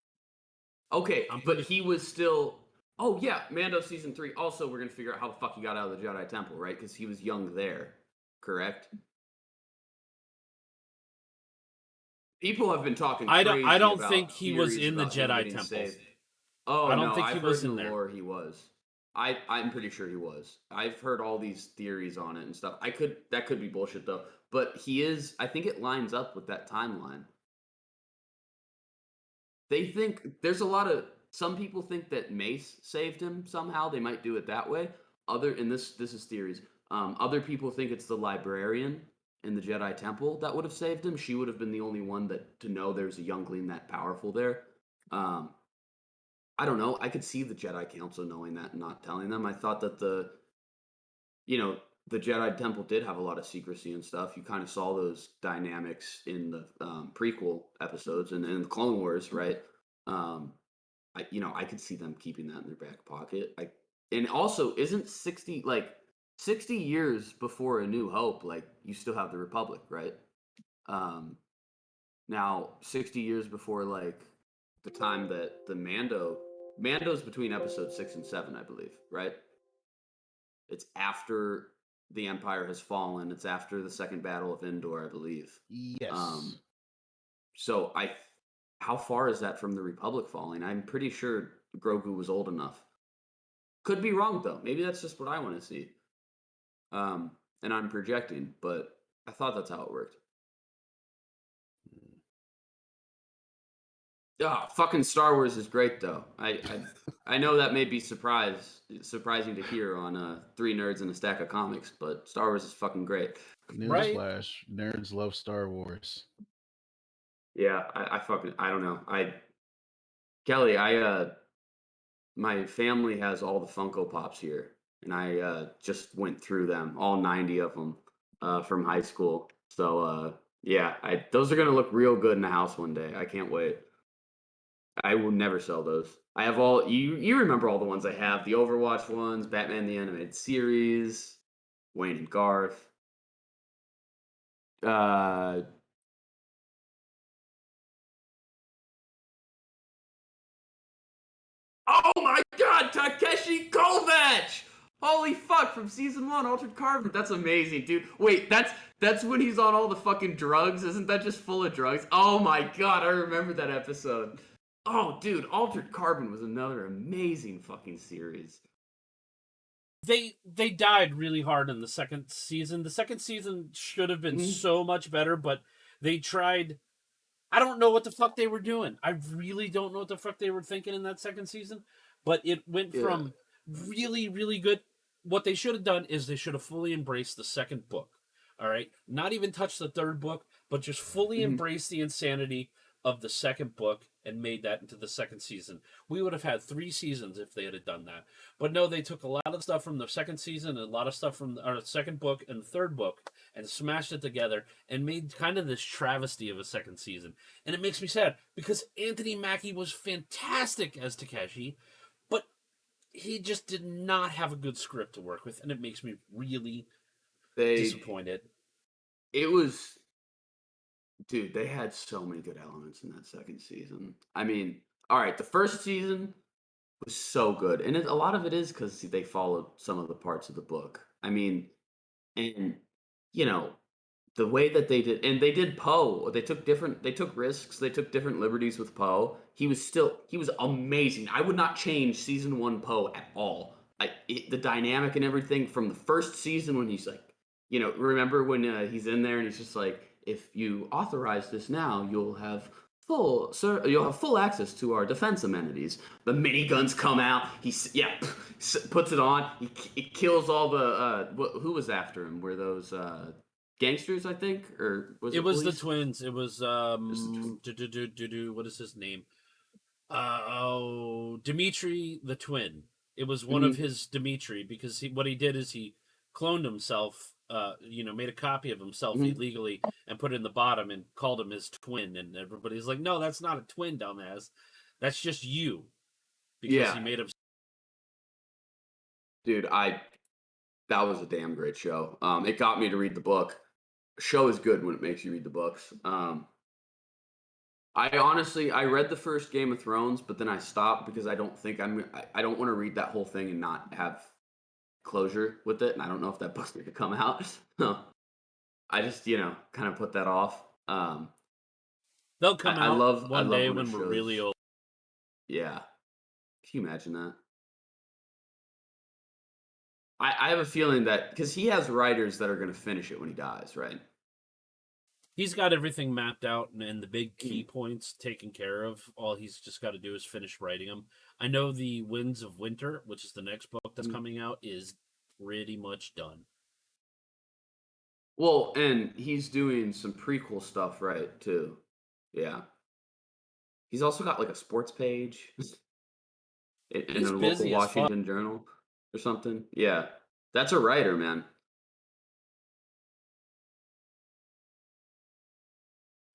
Okay, but he was still. Oh yeah, Mando season 3. Also, we're gonna figure out how the fuck he got out of the Jedi Temple, right? Because he was young there, correct? People have been talking. I don't about think he was in the Jedi Temple. Saved. Oh, I don't no, think I've he heard was in in the there. lore he was. I'm pretty sure he was. I've heard all these theories on it and stuff. That could be bullshit though. But he is. I think it lines up with that timeline. They think there's a lot of. Some people think that Mace saved him somehow. They might do it that way. This is theories. Other people think it's the librarian in the Jedi Temple that would have saved him. She would have been the only one to know there's a youngling that powerful there. I don't know. I could see the Jedi Council knowing that and not telling them. I thought that the Jedi Temple did have a lot of secrecy and stuff. You kind of saw those dynamics in the prequel episodes and in the Clone Wars, right? I could see them keeping that in their back pocket. And also, isn't 60 years before A New Hope? Like, you still have the Republic, right? Now 60 years before like the time that the Mando's between episode 6 and 7, I believe, right? It's after the Empire has fallen. It's after the Second Battle of Endor, I believe. Yes. So how far is that from the Republic falling? I'm pretty sure Grogu was old enough. Could be wrong though. Maybe that's just what I want to see. And I'm projecting, but I thought that's how it worked. Fucking Star Wars is great though. I know that may be surprising to hear on Three Nerds and a Stack of Comics, but Star Wars is fucking great. Right. Newsflash: nerds love Star Wars. Yeah, I don't know. Kelly, my family has all the Funko Pops here, and I just went through them, all 90 of them, from high school. So yeah, those are gonna look real good in the house one day. I can't wait. I will never sell those. I have all you remember all the ones I have, the Overwatch ones, Batman the Animated Series, Wayne and Garth. Uh Oh my god, Takeshi Kovacs! Holy fuck, from season 1, Altered Carbon. That's amazing, dude. Wait, that's when he's on all the fucking drugs? Isn't that just full of drugs? Oh my god, I remember that episode. Oh, dude, Altered Carbon was another amazing fucking series. They died really hard in the second season. The second season should have been so much better, but they tried. I don't know what the fuck they were doing. I really don't know what the fuck they were thinking in that second season. But it went from really, really good. What they should have done is they should have fully embraced the second book. All right? Not even touch the third book, but just fully embrace the insanity of the second book and made that into the second season. We would have had 3 seasons if they had done that. But no, they took a lot of stuff from the second season and a lot of stuff from our second book and the third book and smashed it together and made kind of this travesty of a second season. And it makes me sad because Anthony Mackie was fantastic as Takeshi, but he just did not have a good script to work with, and it makes me really disappointed. It was, dude, they had so many good elements in that second season. I mean, all right, the first season was so good, and a lot of it is because they followed some of the parts of the book. I mean, and you know, the way that they did, and they did Poe. They took risks, they took different liberties with Poe. He was amazing. I would not change season 1 Poe at all. The dynamic and everything from the first season when he's like, remember when he's in there and he's just like, if you authorize this now, you'll have full access to our defense amenities. The miniguns come out. He puts it on. He kills all the who was after him? Were those gangsters? I think, or was it was police? the twins. It was what is his name? Dimitri the twin. It was one of his Dimitri because what he did is he cloned himself. Made a copy of himself illegally and put it in the bottom and called him his twin. And everybody's like, "No, that's not a twin, dumbass. That's just you." Because he made him. Dude, that was a damn great show. It got me to read the book. A show is good when it makes you read the books. I read the first Game of Thrones, but then I stopped because I don't want to read that whole thing and not have closure with it, and I don't know if that book's going to come out. I just, kind of put that off. They'll come out one day when we're really old. Yeah. Can you imagine that? I have a feeling that, because he has writers that are going to finish it when he dies, right? He's got everything mapped out and the big key points taken care of. All he's just got to do is finish writing them. I know the Winds of Winter, which is the next book that's coming out, is pretty much done. Well, and he's doing some prequel stuff, right, too. Yeah. He's also got like a sports page in a local Washington Journal or something. Yeah. That's a writer, man.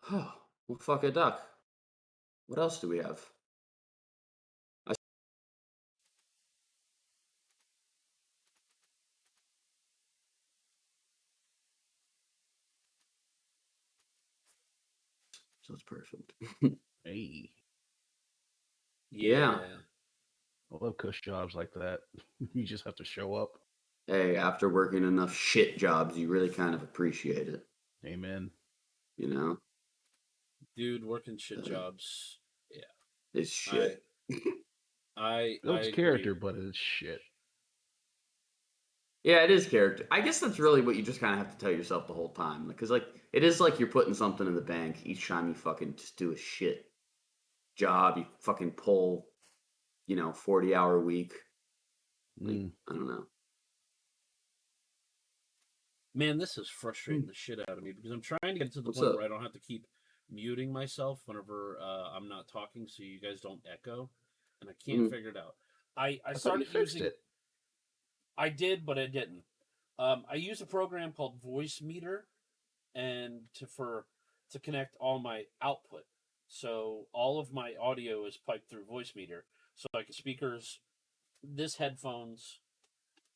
Oh, well, fuck a duck. What else do we have? So it's perfect. Hey. Yeah. I love cush jobs like that. You just have to show up. Hey, after working enough shit jobs, you really kind of appreciate it. Amen. You know, Dude, working shit jobs. Yeah, it's shit. I Builds agree. character, but it's shit. Yeah, it is character. I guess that's really what you just kind of have to tell yourself the whole time, because like it is like you're putting something in the bank each time you fucking just do a shit job. You fucking pull, 40-hour week. Like Mm. I don't know. Man, this is frustrating the shit out of me because I'm trying to get to the What's point up? where I don't have to keep muting myself whenever I'm not talking, so you guys don't echo, and I can't Mhm. figure it out. I I thought you started fixed using. it. I did, but I didn't. I use a program called Voice Meter, and to connect all my output. So all of my audio is piped through Voice Meter. So like speakers, this headphones,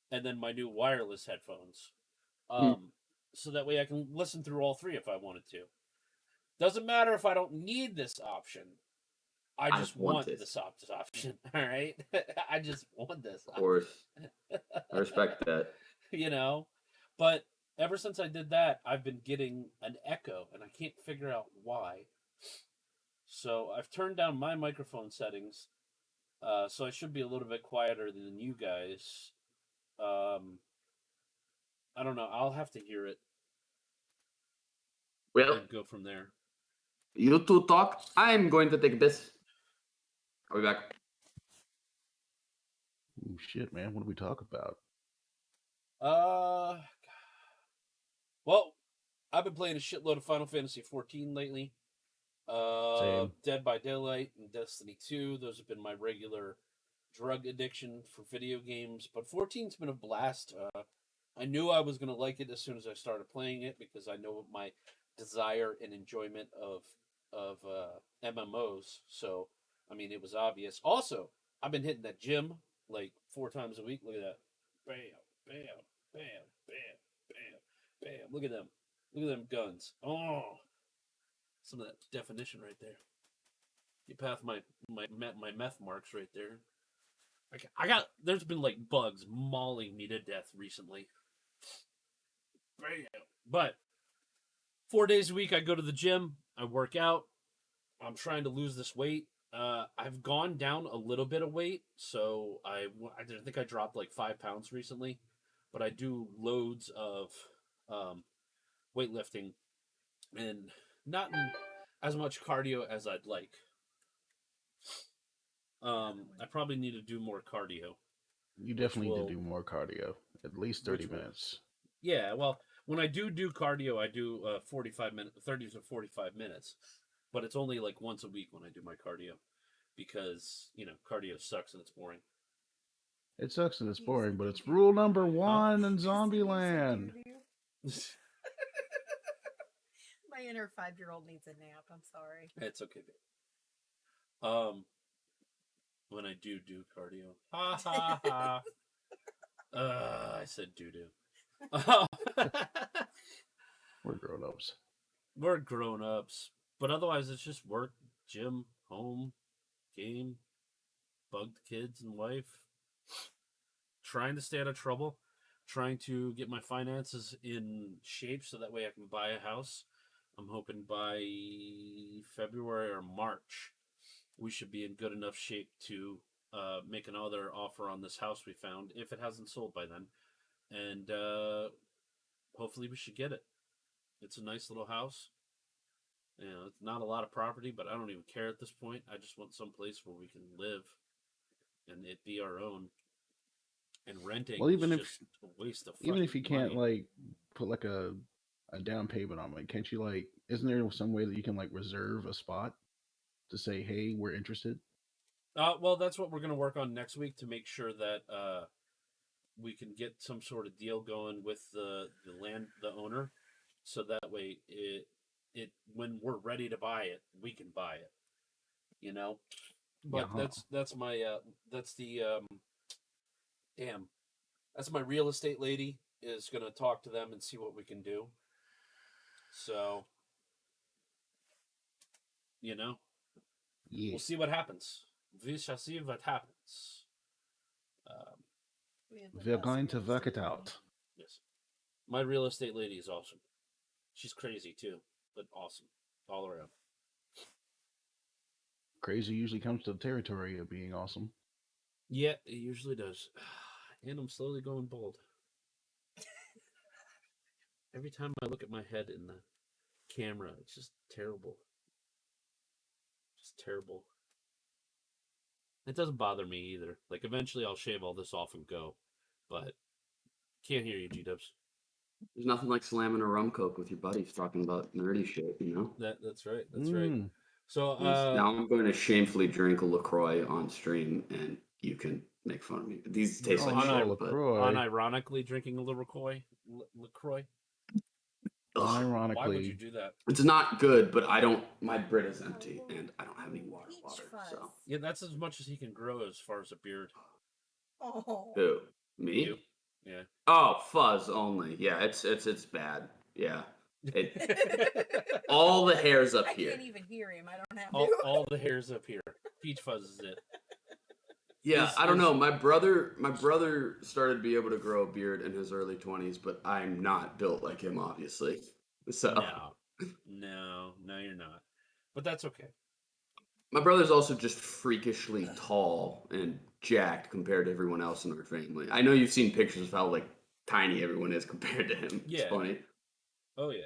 and then my new wireless headphones. Mhm. Um, so that way I can listen through all three if I wanted to. Doesn't matter if I don't need this option. I I just want want it. this option. All right, I just want this Of course, option. I respect that. you know, but ever since I did that, I've been getting an echo, and I can't figure out why. So I've turned down my microphone settings, so I should be a little bit quieter than you guys. Um, I don't know. I'll have to hear it Well, and go from there. you two talk. I'm going to take a piss. I'll be back. Ooh, shit, man. What do we talk about? Uh, well, I've been playing a shitload of Final Fantasy 14 lately. Same. Dead by Daylight and Destiny 2. Those have been my regular drug addiction for video games. But 14's been a blast. I knew I was going to like it as soon as I started playing it because I know my desire and enjoyment of MMOs. So, I mean, it was obvious. Also, I've been hitting that gym like 4 times a week. Look at that. Bam, bam, bam, bam, bam, bam. Look at them. Look at them guns. Oh, some of that definition right there. You pass my meth marks right there. I got. There's been like bugs mauling me to death recently. But 4 days a week, I go to the gym. I work out. I'm trying to lose this weight. I've gone down a little bit of weight, so I think I dropped like 5 pounds recently. But I do loads of um, weightlifting and not in as much cardio as I'd like. I probably need to do more cardio, You which definitely need to will do more cardio. At least 30 which will minutes. yeah. Well, when I do cardio, I do 45 minutes, 30 to 45 minutes, but it's only like once a week when I do my cardio because cardio sucks and it's boring. It sucks and it's Use boring, the but it's doo-doo. rule number Huh? one in Is the music Zombieland. doo-doo? My inner 5-year-old needs a nap. I'm sorry. It's okay, babe. When I do cardio, ha ha ha. I said doo doo. We're grown ups. We're grown ups, but otherwise it's just work, gym, home, game, bug the kids and wife. Trying to stay out of trouble, trying to get my finances in shape so that way I can buy a house. I'm hoping by February or March we should be in good enough shape to make another offer on this house we found if it hasn't sold by then, and hopefully we should get it. It's a nice little house. It's not a lot of property, but I don't even care at this point. I just want some place where we can live and it be our own. And renting Well, is just a waste of even if you fucking can't money. like put like a down payment on it, can't you like? Isn't there some way that you can like reserve a spot to say, hey, we're interested? Well, that's what we're going to work on next week to make sure that we can get some sort of deal going with the owner, so that way it when we're ready to buy it, we can buy it. You know, Yeah, but huh? that's my that's the damn that's my real estate lady is going to talk to them and see what we can do. So Yeah. we'll see what happens. We shall see what happens. Um, We have the We're best going to real work it estate out. Yes. My real estate lady is awesome. She's crazy too, but awesome all around. Crazy usually comes to the territory of being awesome. Yeah, it usually does. And I'm slowly going bald. Every time I look at my head in the camera, it's just terrible. Just terrible. It doesn't bother me either. Like, eventually I'll shave all this off and go. But can't hear you, G-Dubs. There's nothing like slamming a rum coke with your buddies talking about nerdy shit, you know? That's right. That's right. So Now I'm going to shamefully drink a LaCroix on stream, and you can make fun of me. These taste like no, shit, but LaCroix. unironically drinking a LaCroix. LaCroix. ugh, Why would you Unironically, do that? it's not good. But I don't. My Brita's empty, and I don't have any water. So Yeah, that's as much as he can grow as far as a beard. Oh. who? Me? You. Yeah. Oh, fuzz only. Yeah, it's bad. Yeah, all the hairs up I here. can't even hear him. I don't have all the hairs up here. Peach fuzz is it. Yeah, Is- I don't is- know. My brother started to be able to grow a beard in his early 20s, but I'm not built like him, obviously. So No, you're not. But that's okay. my brother's also just freakishly tall and jacked compared to everyone else in our family. I know you've seen pictures of how like tiny everyone is compared to him. Yeah. It's funny. Oh yeah.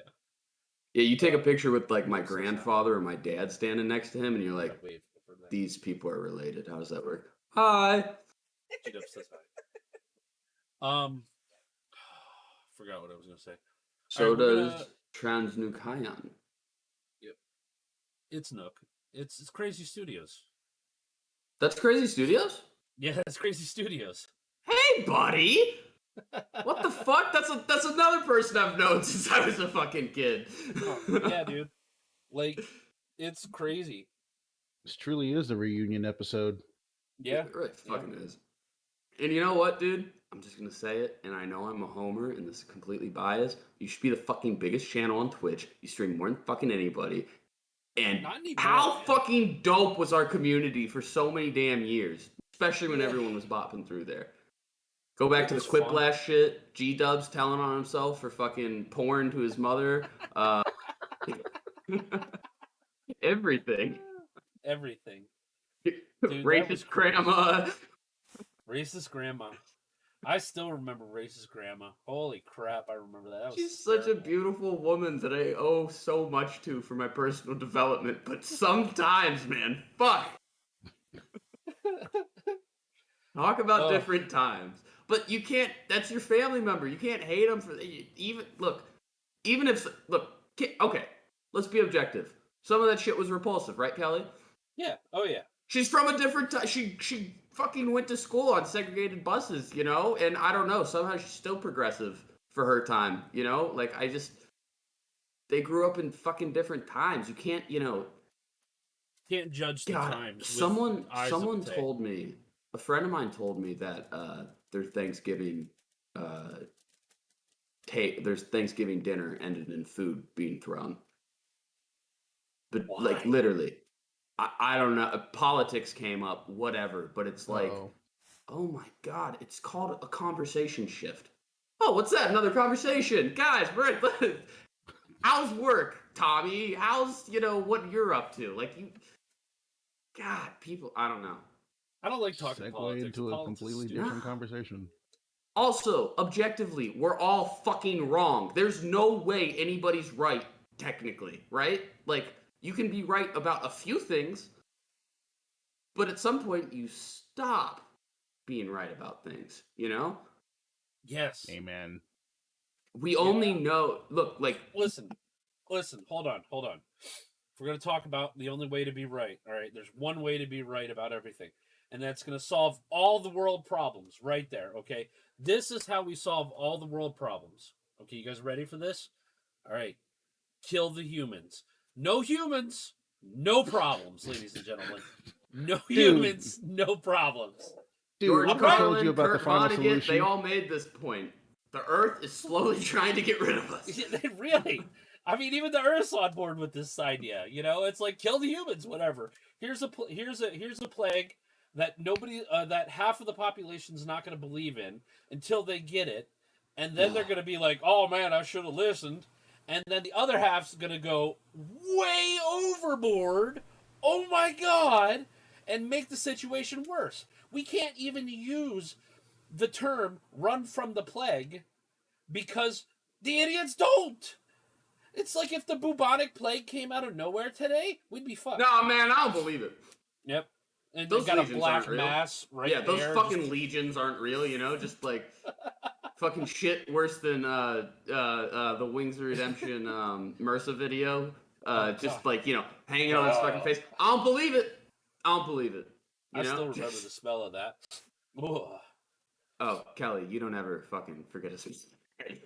Yeah, you take a picture with like my So sad. grandfather or my dad standing next to him, and you're like, Gotta wave for that. these people are related. How does that work? Hi. G-Dubs says hi. Forgot what I was gonna say. So Alright, we're does Transnukayan. It's Nook. It's Crazy Studios. That's Crazy Studios? Yeah, it's Crazy Studios. Hey, buddy! What the fuck? That's another person I've known since I was a fucking kid. Yeah, dude. Like, it's crazy. this truly is the reunion episode. Yeah. It really fucking is. And you know what, dude? I'm just gonna say it, and I know I'm a homer, and this is completely biased. You should be the fucking biggest channel on Twitch. You stream more than fucking anybody. And Not anymore, how man. fucking dope was our community for so many damn years? Especially when Yeah. everyone was bopping through there. Go back It to the was fun. Quiplash shit. G-Dubs telling on himself for fucking porn to his mother. Everything. Everything. Dude, that was Racist grandma. Racist grandma. I still remember racist grandma. Holy crap, I remember that. That was She's such a terrible. beautiful woman that I owe so much to for my personal development, but sometimes, man, fuck. Talk about Ugh. different times. But you can't, that's your family member. You can't hate them for, even if, okay, let's be objective. Some of that shit was repulsive, right, Kelly? Yeah. Oh yeah. She's from a different time. She fucking went to school on segregated buses, you know? And I don't know, somehow she's still progressive for her time, you know? Like, they grew up in fucking different times. You can't, Can't judge the God, times. with someone eyes of today. told me, a friend of mine told me that their Thanksgiving their Thanksgiving dinner ended in food being thrown. But like Why? literally, I don't know. Politics came up, whatever. But it's like, Uh-oh. oh my god, it's called a conversation shift. Oh, what's that? Another conversation, guys. How's work, Tommy? How's what you're up to? Like God, people. I don't know. I don't like talking Segue politics. into a Politics is completely stupid. different conversation. Also, objectively, we're all fucking wrong. There's no way anybody's right, technically, right? Like, you can be right about a few things, but at some point you stop being right about things, you know? Yes. Amen. We only know, look, like, Listen, hold on. If we're going to talk about the only way to be right, all right, there's one way to be right about everything, and that's going to solve all the world problems right there, okay? This is how we solve all the world problems. Okay, you guys ready for this? All right. Kill the humans. No humans, no problems, ladies and gentlemen. No humans, no problems. Dude, George what I Carlin, told you about Kurt the final Vonnegut, solution? they all made this point. The Earth is slowly trying to get rid of us. Really? I mean, even the Earth's on board with this idea. You know, it's like kill the humans, whatever. Here's a plague. that nobody, that half of the population's not going to believe in until they get it, and then they're going to be like, "Oh man, I should have listened," and then the other half's going to go way overboard. Oh my god, and make the situation worse. We can't even use the term "run from the plague" because the idiots don't. It's like if the bubonic plague came out of nowhere today, we'd be fucked. No, man, I don't believe it. Yep. And Those they got a legions black aren't real. mass right Yeah, those there. fucking legions aren't real, you know? Just like fucking shit worse than the Wings of Redemption MRSA video. Just like, you know, hanging on his fucking face. I don't believe it. I don't believe it. You I know? still remember the smell of that. Ugh. Oh, Kelly, you don't ever fucking forget a smell.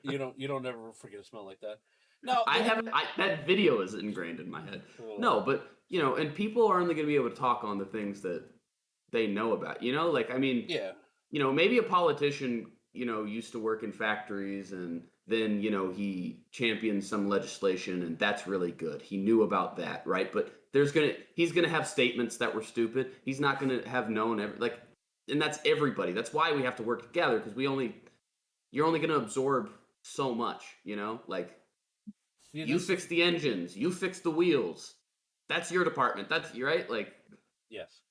You don't ever forget a smell like that. No, I haven't. That video is ingrained in my head. Ugh. No, but you know, and people are only going to be able to talk on the things that they know about. You know, like I mean, Yeah. you know, maybe a politician, you know, used to work in factories and then, you know, he championed some legislation and that's really good. He knew about that, right? But he's gonna have statements that were stupid. He's not gonna have known and that's everybody. That's why we have to work together because you're only gonna absorb so much, you know? Like you fix the engines, you fix the wheels. That's your department. That's right. Like Yes.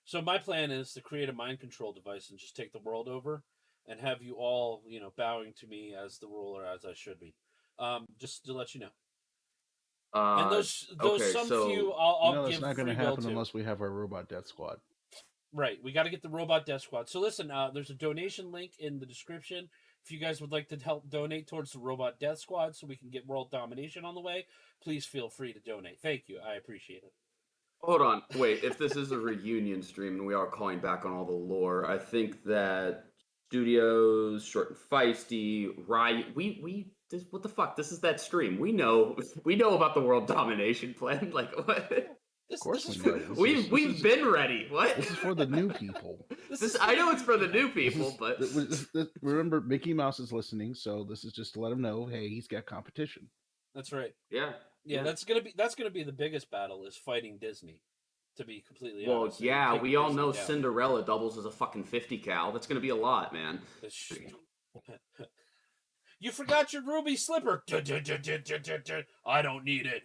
So my plan is to create a mind control device and just take the world over, and have you all, you know, bowing to me as the ruler as I should be. Just to let you know. And those okay, some so few I'll No, that's give not going to free will happen to. unless we have our robot death squad. Right, we got to get the robot death squad. So listen, there's a donation link in the description. If you guys would like to help donate towards the robot death squad so we can get world domination on the way, please feel free to donate. Thank you, I appreciate it. hold on, wait. If this is a reunion stream and we are calling back on all the lore, I think that Studios, Short and Feisty, Riot, what the fuck? This is that stream. We know about the world domination plan. Like what? Of course this is we for, know. We've been ready. What? This is for the new people. I know it's for the new people, but Remember, Mickey Mouse is listening, so this is just to let him know, hey, he's got competition. That's right. yeah. Yeah, that's gonna be the biggest battle is fighting Disney. To be completely Well, honest. yeah, Taking we all Disney know down. Cinderella doubles as a fucking 50 cal. That's gonna be a lot, man. You forgot your ruby slipper. I don't need it.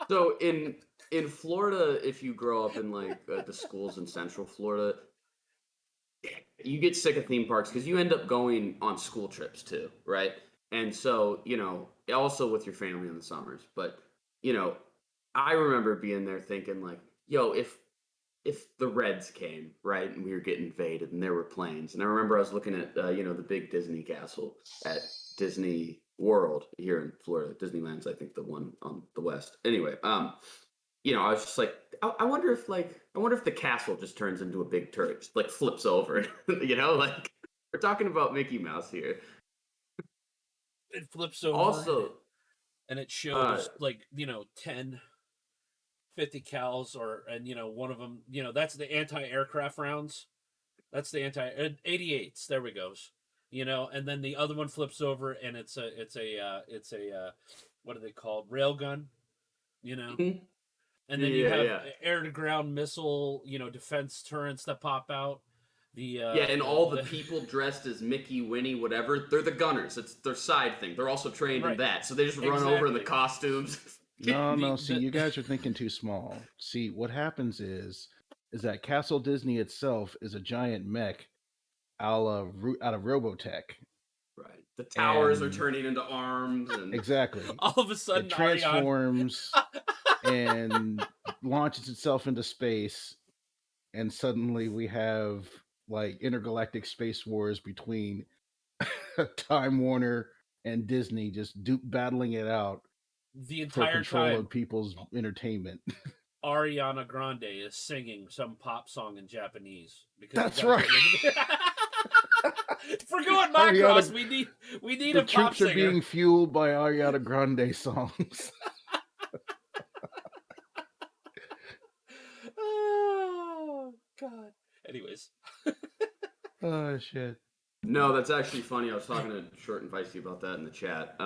So in Florida, if you grow up in like the schools in Central Florida, you get sick of theme parks because you end up going on school trips too, right? And so, you know, also with your family in the summers. But, you know, I remember being there thinking like, yo, if the Reds came, right, and we were getting invaded and there were planes. And I remember I was looking at, you know, the big Disney castle at Disney World here in Florida. Disneyland's, I think, the one on the west. Anyway, you know, I was just like, I wonder if the castle just turns into a big turret, just like flips over. You know, like we're talking about Mickey Mouse here. It flips over. Also, and it shows like, you know, 10, 50 cals, and you know, one of them, you know, that's the anti-aircraft rounds. That's the 88s. There we goes. You know, and then the other one flips over, and it's a what are they called? Railgun. You know. And then you have air-to-ground missile, you know, defense turrets that pop out. And all the people dressed as Mickey, Winnie, whatever, they're the gunners. It's their side thing. They're also trained in that, so they just run over in the costumes. No. See, you guys are thinking too small. See, what happens is that Castle Disney itself is a giant mech out of Robotech. Right. The towers are turning into arms. And... Exactly. All of a sudden, it transforms and launches itself into space, and suddenly we have like intergalactic space wars between Time Warner and Disney, just battling it out the entire for control time of people's entertainment. Ariana Grande is singing some pop song in Japanese. That's right. For going Macross, we need a pop singer. The troops are being fueled by Ariana Grande songs. Oh God. Anyways. Oh shit. No, that's actually funny. I was talking to Short and Feisty about that in the chat.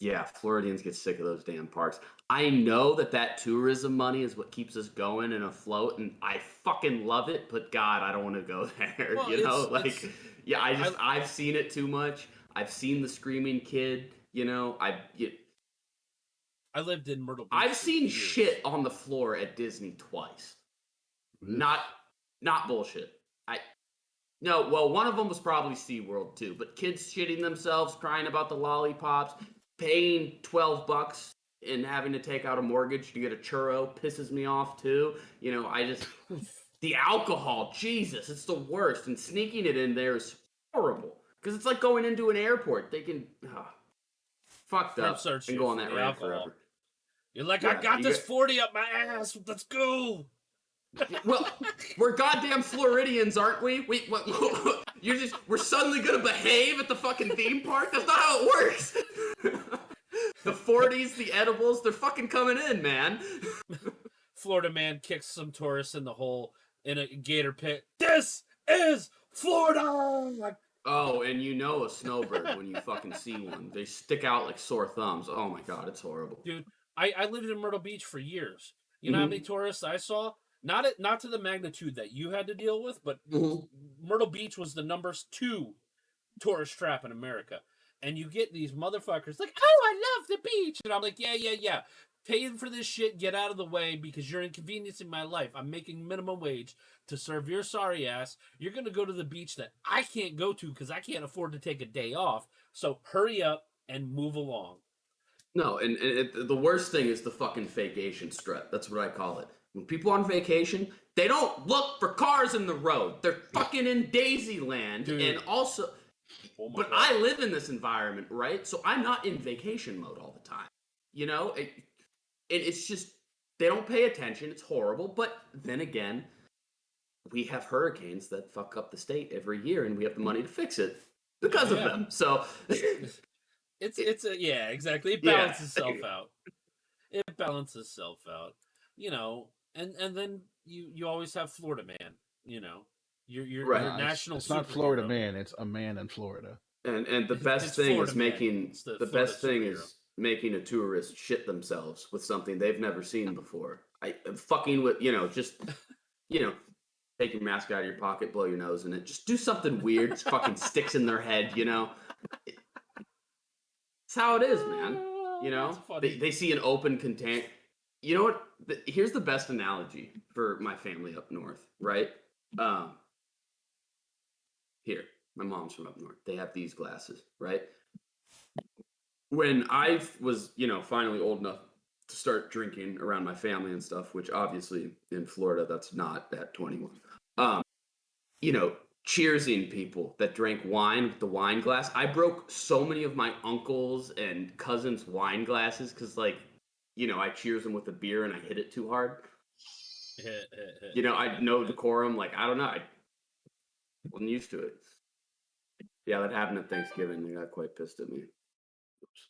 Yeah, Floridians get sick of those damn parks. I know that tourism money is what keeps us going and afloat, and I fucking love it. But God, I don't want to go there. Well, You know, it's yeah, I I've seen it too much. I've seen the screaming kid. You know, I lived in Myrtle Beach I've for seen years. shit on the floor at Disney twice. Not bullshit. No, well, one of them was probably SeaWorld too, but kids shitting themselves, crying about the lollipops, paying $12 and having to take out a mortgage to get a churro pisses me off too. You know, the alcohol, Jesus, it's the worst. And sneaking it in there is horrible. Because it's like going into an airport. They can fucked Trump up starts and you go on for that the rant alcohol. forever. You're like, Yeah, I got you this got- 40 up my ass. Let's go. Well, we're goddamn Floridians, aren't we? We're suddenly gonna behave at the fucking theme park? That's not how it works. The 40s, the edibles, they're fucking coming in, man. Florida man kicks some tourists in the hole in a gator pit. This is Florida. Oh, and you know a snowbird when you fucking see one. They stick out like sore thumbs. Oh my god, it's horrible. Dude, I lived in Myrtle Beach for years. You know how many tourists I saw? Not to the magnitude that you had to deal with, but Myrtle Beach was the #2 tourist trap in America. And you get these motherfuckers like, oh, I love the beach. And I'm like, yeah. Paying for this shit, get out of the way because you're inconveniencing my life. I'm making minimum wage to serve your sorry ass. You're going to go to the beach that I can't go to because I can't afford to take a day off. So hurry up and move along. No, and the worst thing is the fucking vacation strut. That's what I call it. When people on vacation, they don't look for cars in the road. They're fucking in Daisyland. Dude. And also, Oh my but God. I live in this environment, right? So I'm not in vacation mode all the time. You know, it's just they don't pay attention. It's horrible. But then again, we have hurricanes that fuck up the state every year, and we have the money to fix it because of Yeah. them. So It's a yeah, exactly. It Yeah. balances itself out. It balances itself out. You know, and then you always have Florida man, you know. Your Right. Nah, national it's not superhero. Florida man. It's a man in Florida. And the best It's thing Florida is Man. making It's the the Florida best thing superhero. is making a tourist shit themselves with something they've never seen before. I fucking with just take your mask out of your pocket, blow your nose in it, just do something weird. Just fucking sticks in their head, you know. It's how it is, man. You know, That's funny. they see an open container. You know what? Here's the best analogy for my family up north, right? Here, my mom's from up north. They have these glasses, right? When I was, finally old enough to start drinking around my family and stuff, which obviously in Florida that's not at 21. Cheersing people that drank wine with the wine glass. I broke so many of my uncles and cousins' wine glasses because, I cheers them with a beer and I hit it too hard. I know decorum. I don't know. I wasn't used to it. Yeah, that happened at Thanksgiving. They got quite pissed at me. Oops.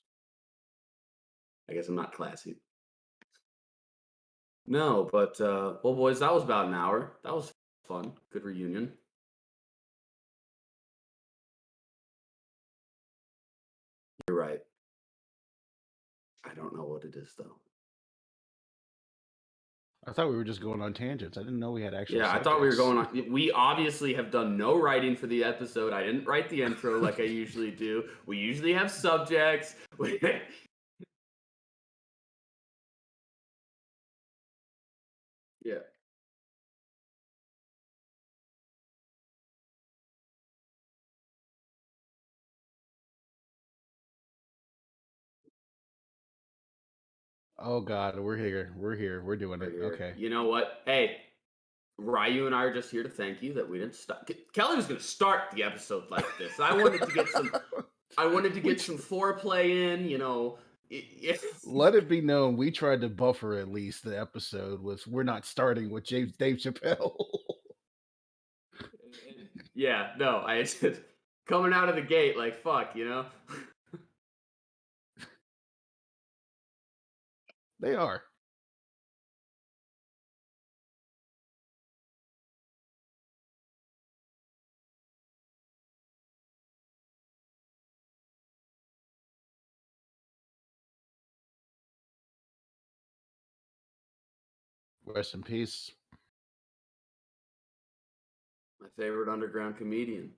I guess I'm not classy. No, but well, boys, that was about an hour. That was fun. Good reunion. You're right. I don't know what it is though. I thought we were just going on tangents. I didn't know we had actual. Yeah, I thought we were subjects. going on. We obviously have done no writing for the episode. I didn't write the intro like I usually do. We usually have subjects. Yeah. Oh God, we're here. We're here. We're doing it. Here. Okay. You know what? Hey, Ryu and I are just here to thank you that we didn't start. Kelly was going to start the episode like this. I wanted to get some. I wanted to get some foreplay in. Let it be known we tried to buffer at least the episode with we're not starting with Dave Chappelle. Yeah, no, I just coming out of the gate like fuck, They are. Rest in peace. My favorite underground comedian.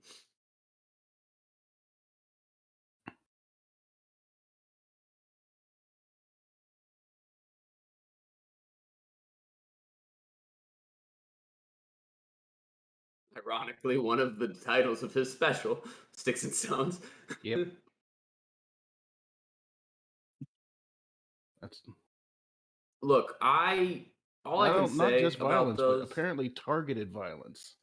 Ironically, one of the titles of his special, Sticks and Stones. Yep. That's Look, all I can not say just about violence, but those. apparently targeted violence.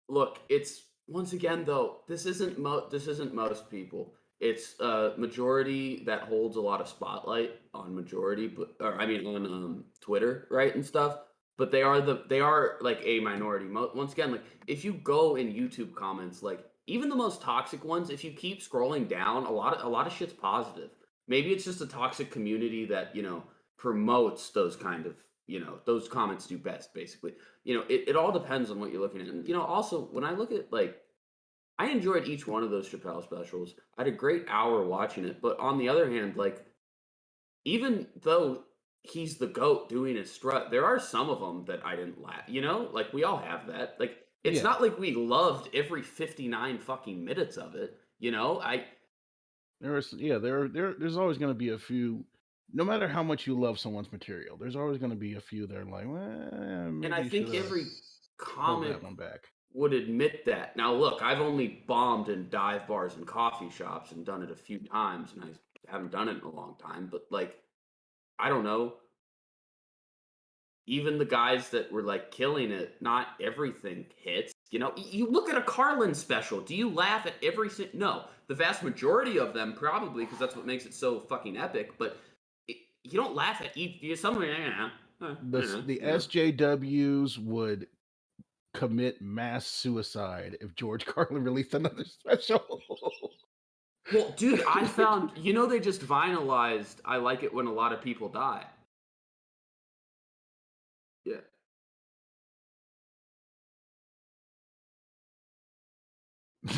Look, it's once again though. This isn't most people. It's a majority that holds a lot of spotlight on majority, but or I mean on Twitter, right, and stuff. But they are like a minority. Once again, like if you go in YouTube comments, like even the most toxic ones, if you keep scrolling down, a lot of shit's positive. Maybe it's just a toxic community that promotes those kind of those comments do best, basically. It all depends on what you're looking at. And also when I look at like I enjoyed each one of those Chappelle specials. I had a great hour watching it, but on the other hand, like even though he's the goat doing his strut, there are some of them that I didn't laugh. Like we all have that. Like it's Yeah. not like we loved every 59 fucking minutes of it. There's always going to be a few. No matter how much you love someone's material, there's always going to be a few that are like, well, maybe And I you think should've every pulled comic that one back. would admit that. Now, look, I've only bombed in dive bars and coffee shops and done it a few times, and I haven't done it in a long time. But like, I don't know. Even the guys that were like killing it, not everything hits. You look at a Carlin special. Do you laugh at every No, the vast majority of them probably, because that's what makes it so fucking epic. But you don't laugh at each. Some of them, The SJWs would commit mass suicide if George Carlin released another special. Well, dude, I found they just vinylized "I Like It When a Lot of People Die." Yeah.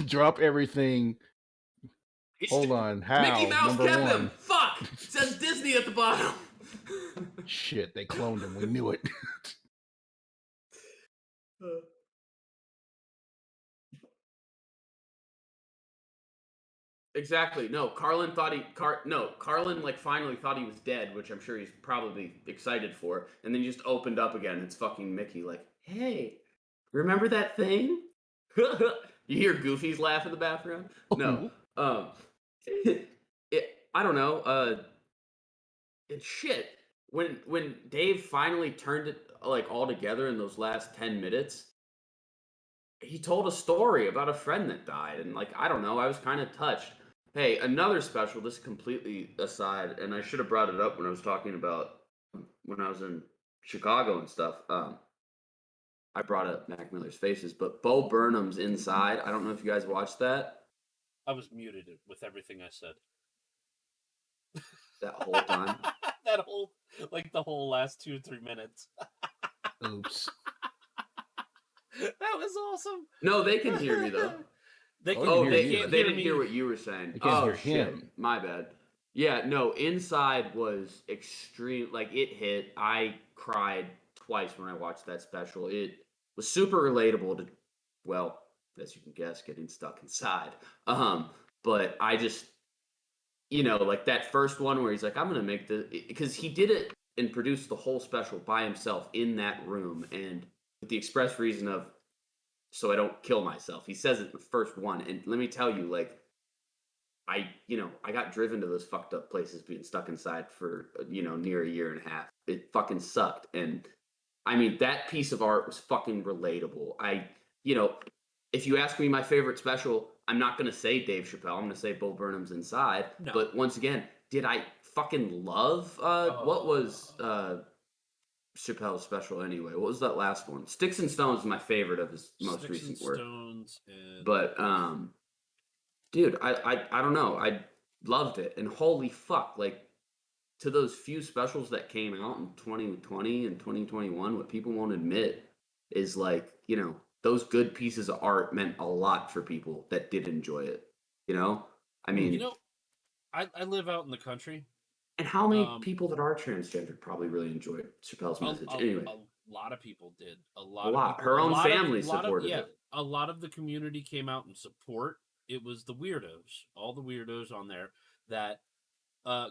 Drop everything. Hold on. How? Mickey Mouse Number kept one. him. Fuck. It says Disney at the bottom. Shit, they cloned him. We knew it. Exactly. No, Carlin like finally thought he was dead, which I'm sure he's probably excited for. And then he just opened up again. It's fucking Mickey like, "Hey, remember that thing?" You hear Goofy's laugh in the background? No. I don't know. And shit, when Dave finally turned it like all together in those last 10 minutes, he told a story about a friend that died, and like I don't know, I was kind of touched. Hey, another special, this is completely aside, and I should have brought it up when I was talking about when I was in Chicago and stuff. I brought up Mac Miller's Faces, but Bo Burnham's Inside. I don't know if you guys watched that. I was muted with everything I said. That whole time. The whole last 2 or 3 minutes. Oops. That was awesome. No, they can hear me though. They didn't hear what you were saying. They can't hear shit. him. My bad. Yeah, no, Inside was extreme. Like it hit. I cried twice when I watched that special. It was super relatable to, well, as you can guess, getting stuck inside. But I just, like that first one where he's like, I'm gonna make because he did it and produced the whole special by himself in that room, and with the express reason of, so I don't kill myself. He says it in the first one, and let me tell you, like, I got driven to those fucked up places being stuck inside for, near a year and a half. It fucking sucked. And I mean, that piece of art was fucking relatable. If you ask me my favorite special, I'm not going to say Dave Chappelle. I'm going to say Bo Burnham's Inside. No. But once again, did I fucking love, what was Chappelle's special anyway? What was that last one? Sticks and Stones is my favorite of his most recent work. Stones and... But, dude, I don't know. I loved it, and holy fuck, like to those few specials that came out in 2020 and 2021, what people won't admit is like, those good pieces of art meant a lot for people that did enjoy it. I mean, I live out in the country, And how many Um, people that are transgender probably really enjoyed Chappelle's message? Anyway, a lot of people did. A a lot of lot. people. Her A own lot family of supported yeah. it. A lot of the community came out in support. It was the weirdos, all the weirdos on there that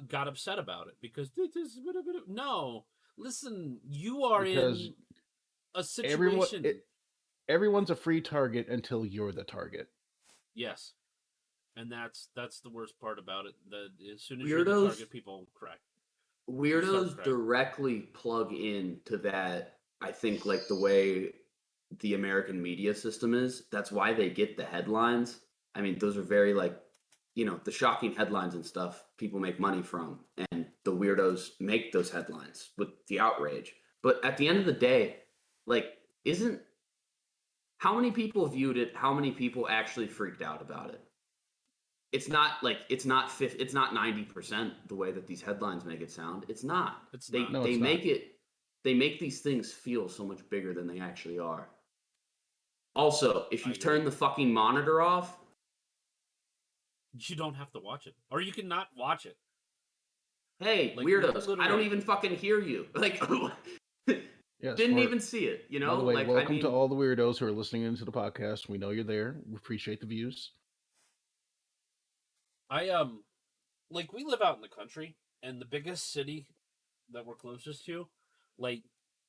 got upset about it because this is no. Listen, you are Because in a everyone, situation. everyone's a free target until you're the target. Yes, and that's the worst part about it. That as soon as you're the Weirdos target, people cry. weirdos Start crying. directly plug into that. I think like the way the American media system is. That's why they get the headlines. I mean, those are very like, the shocking headlines and stuff people make money from, and the weirdos make those headlines with the outrage. But at the end of the day, like, isn't how many people viewed it? How many people actually freaked out about it? It's not like it's not 90% the way that these headlines make it sound. It's not. It's They not. No, they it's make not. it they make these things feel so much bigger than they actually are. Also, if I you agree. turn the fucking monitor off, You don't have to watch it, or you can not watch it. hey, Like, weirdos, I don't literally. even fucking hear you. Like Yes. didn't even see it, By the way, Like welcome to all the weirdos who are listening into the podcast. We know you're there. We appreciate the views. I like we live out in the country, and the biggest city that we're closest to, like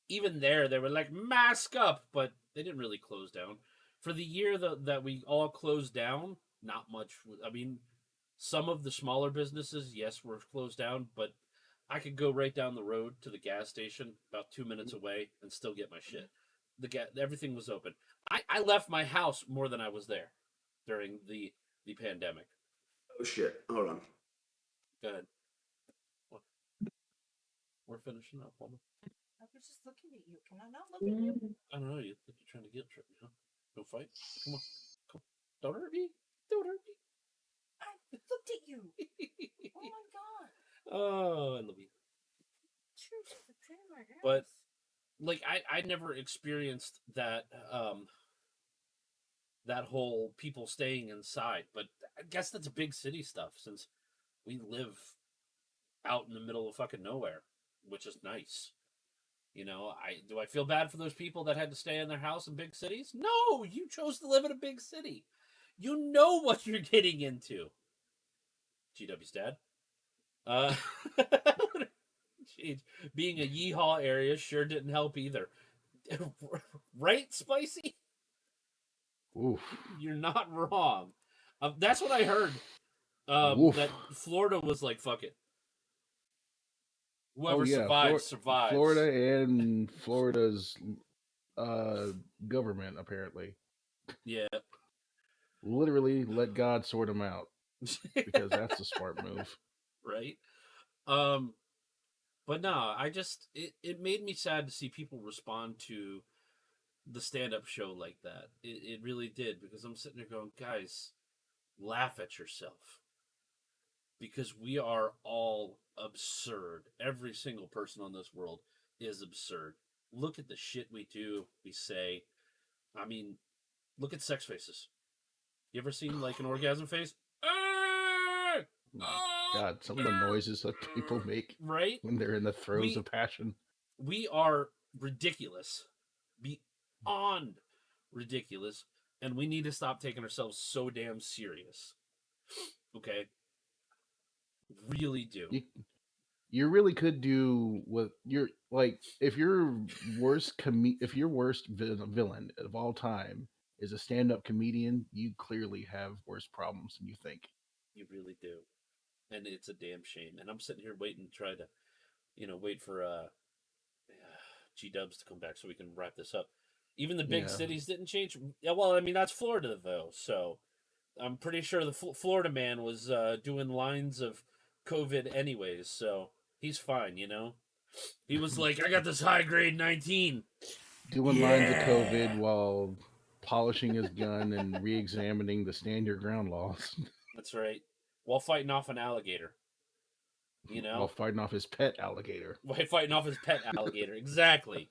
even there they were like mask up, but they didn't really close down for the year that we all closed down. Not much. I mean, some of the smaller businesses, yes, were closed down, but I could go right down the road to the gas station about 2 minutes away and still get my shit. Everything was open. I left my house more than I was there during the pandemic. Oh shit. Hold on. Go ahead. We're finishing up. Hold on. I was just looking at you. Can I not look at you? I don't know. You think you're trying to guilt trip me, huh? No fight? Come on. Come on. Don't hurt me. Don't hurt I looked at you. me. Oh my god. Oh, I love you. Shoot, the train in my house. But like I never experienced that that whole people staying inside, but I guess that's big city stuff since we live out in the middle of fucking nowhere, which is nice. I feel bad for those people that had to stay in their house in big cities? No, you chose to live in a big city. You know what you're getting into. GW's dad. Jeez. Being a yeehaw area sure didn't help either. Right, Spicy? Oof. You're not wrong. That's what I heard. Oof. That Florida was like, fuck it. Oh Whoever yeah, survives. Florida and Florida's government apparently Yeah. literally let God sort them out because that's a smart move. Right. But no, I just it made me sad to see people respond to the stand-up show like that. It really did, because I'm sitting there going, guys, laugh at yourself, because we are all absurd. Every single person on this world is absurd. Look at the shit we do, we say. I mean, look at sex faces. You ever seen like an orgasm face? God, some of the noises that people make Right? when they're in the throes of passion. We are ridiculous. Beyond ridiculous. And we need to stop taking ourselves so damn serious. Okay? Really do. You really could do what you're like if your worst villain of all time is a stand-up comedian, you clearly have worse problems than you think. You really do. And it's a damn shame. And I'm sitting here waiting to try to, wait for G-Dubs to come back so we can wrap this up. Even the big cities didn't change. Yeah, well, I mean, that's Florida, though. So I'm pretty sure the Florida man was doing lines of COVID anyways. So he's fine, He was like, I got this high-grade 19. Doing lines of COVID while polishing his gun and re-examining the stand your ground laws. That's right. While fighting off an alligator. While fighting off his pet alligator. While fighting off his pet alligator. Exactly.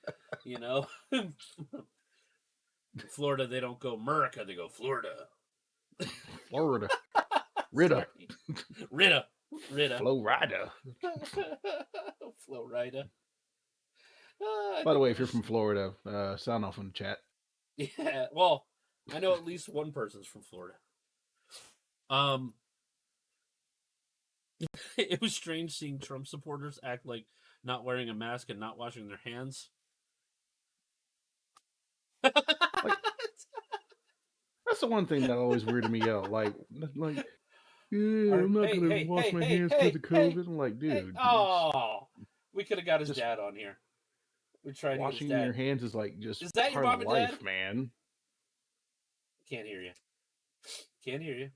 Florida, they don't go America, they go Florida. Florida. Rita. Rita. Rita. Flow Rider. Flow Rider. By the way, if you're from Florida, sound off in the chat. Yeah, well, I know at least one person's from Florida. It was strange seeing Trump supporters act like not wearing a mask and not washing their hands. That's the one thing that always weirded me out. Like, yeah, I'm not gonna wash my hands because of COVID. I'm like, dude, oh, we could have got his just dad on here. We tried to get his washing dad. your hands is like just Is that your part mom of and life, dad? man. Can't hear you. Can't hear you.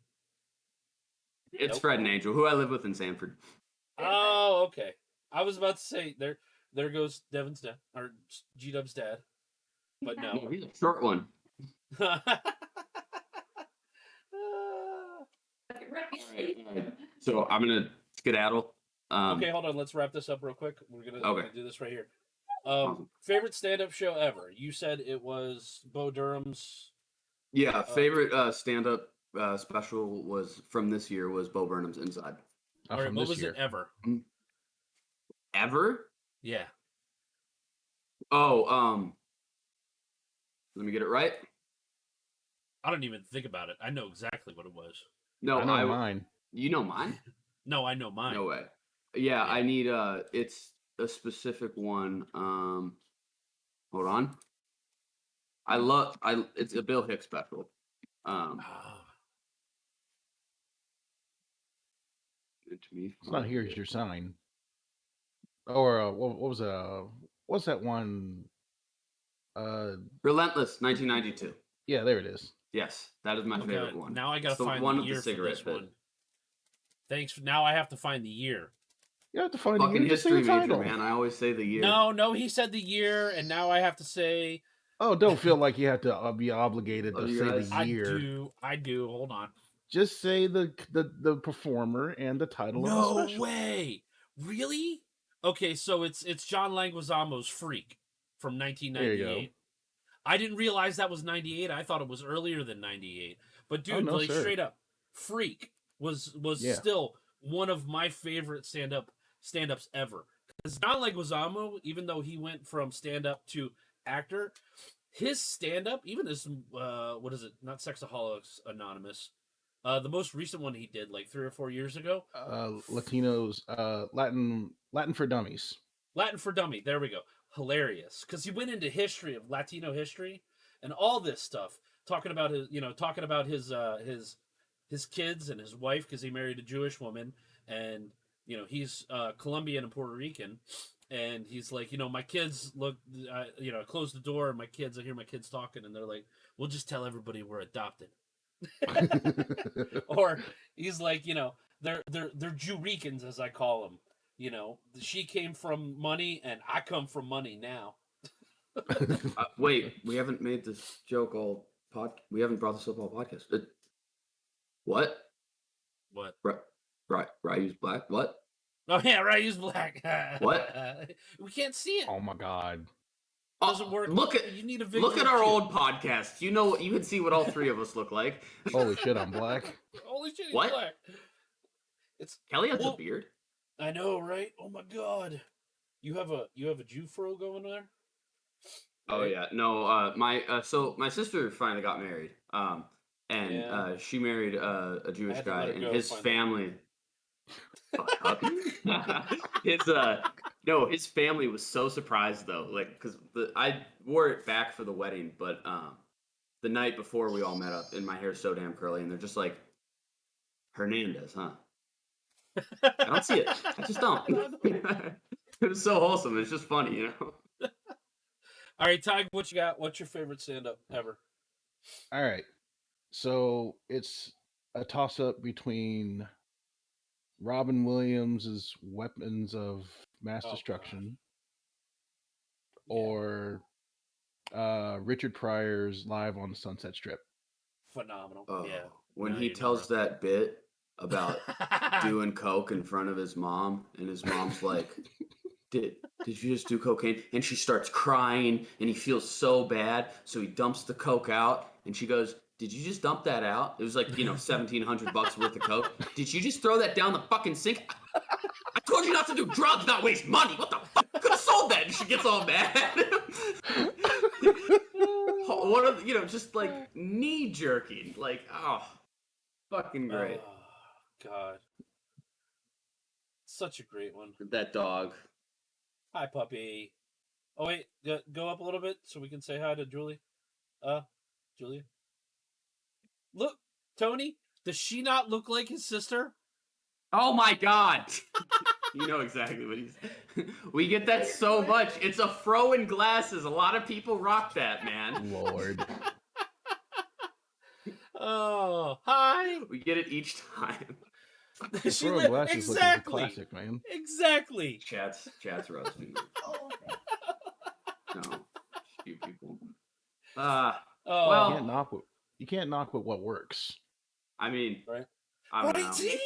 It's Nope. Fred and Angel, who I live with in Sanford. Oh, okay. I was about to say there goes Devin's dad or G Dub's dad, but no. No, he's a short one. So I'm gonna skedaddle. Okay, hold on. Let's wrap this up real quick. We're gonna do this right here. Awesome. Favorite stand-up show ever? You said it was Bo Durham's. Yeah, favorite stand-up special was from this year was Bo Burnham's Inside. All right, From what this was year. it ever? Ever? Yeah. Oh, let me get it right. I don't even think about it. I know exactly what it was. No, I know mine. You know mine? No, I know mine. No way. Yeah, I need it's a specific one. Hold on. It's a Bill Hicks special. Ah. To me, It's not Here's Your Sign. Or what was what's that one? Relentless, 1992. Yeah, there it is. Yes, that is my Okay, favorite one. now I gotta It's the find one the with year the for cigarette this bit. one. Thanks. Now I have to find the year. You have to find Fucking the year. Just say history the major, title. man. I always say the year. No, he said the year, and now I have to say. Oh, don't feel like you have to be obligated to Love you say guys. the year. I do. Hold on. Just say the performer and the title of the No special. way. Really? Okay, so it's John Leguizamo's Freak from There 1998. you I didn't realize that was 98. I thought it was earlier than 98. But dude, no, like sir. straight up, Freak was Yeah. still one of my favorite stand-ups ever. Because John Leguizamo, even though he went from stand-up to actor, his stand-up, even his what is it? Not Sexaholics Anonymous. The most recent one he did like 3 or 4 years ago. Latinos, Latin for Dummies. Latin for Dummy. There we go. Hilarious, because he went into history of Latino history and all this stuff, talking about his kids and his wife, because he married a Jewish woman, and he's Colombian and Puerto Rican, and he's like, my kids look, close the door, and I hear my kids talking, and they're like, we'll just tell everybody we're adopted. Or he's like, they're Jewricans, as I call them. She came from money, and I come from money now. Wait, we haven't made this joke all we haven't brought this up all podcast. What? What? Right. Ryu's black. What? Oh yeah, Ryu's black. What? We can't see it. Oh my god. Doesn't work. You need a visual look at our cue. old podcast. You can see what all three of us look like. Holy shit, I'm black. Holy shit, he's What? black. It's Kelly has a beard. I know, right? Oh my god. You have a Jew fro going there? Oh yeah, no. My sister finally got married. And she married a Jewish had to guy, let her and go his finally. family. His family was so surprised though, like because I wore it back for the wedding, but the night before we all met up, and my hair's so damn curly, and they're just like, Hernandez, huh? I don't see it. I just don't. It was so wholesome. It's just funny, All right, Ty, what you got? What's your favorite stand-up ever? All right. So it's a toss-up between Robin Williams' Weapons of Mass Destruction or Richard Pryor's Live on the Sunset Strip. Phenomenal. Oh, yeah. when No, he you're tells not that bit about doing coke in front of his mom, and his mom's like, did you just do cocaine? And she starts crying, and he feels so bad, so he dumps the coke out, and she goes, did you just dump that out? It was like, $1,700 worth of coke. Did you just throw that down the fucking sink? I told you not to do drugs, not waste money. What the fuck? Could have sold that. And she gets all mad. One of just like knee jerking. Like, oh, fucking great. Oh, God. Such a great one. That dog. Hi, puppy. Oh, wait. Go up a little bit so we can say hi to Julie. Julia. Look, Tony, does she not look like his sister? Oh my God. You know exactly what he's. We get that so much. It's a fro and glasses. A lot of people rock that, man. Lord. Oh, hi. We get it each time. She Throwing li- glasses looks like a exactly. classic, man. Exactly. Chat's roasting. No, you people. Oh, Well, You can't knock with what works. I mean, right. I don't know. Right, see?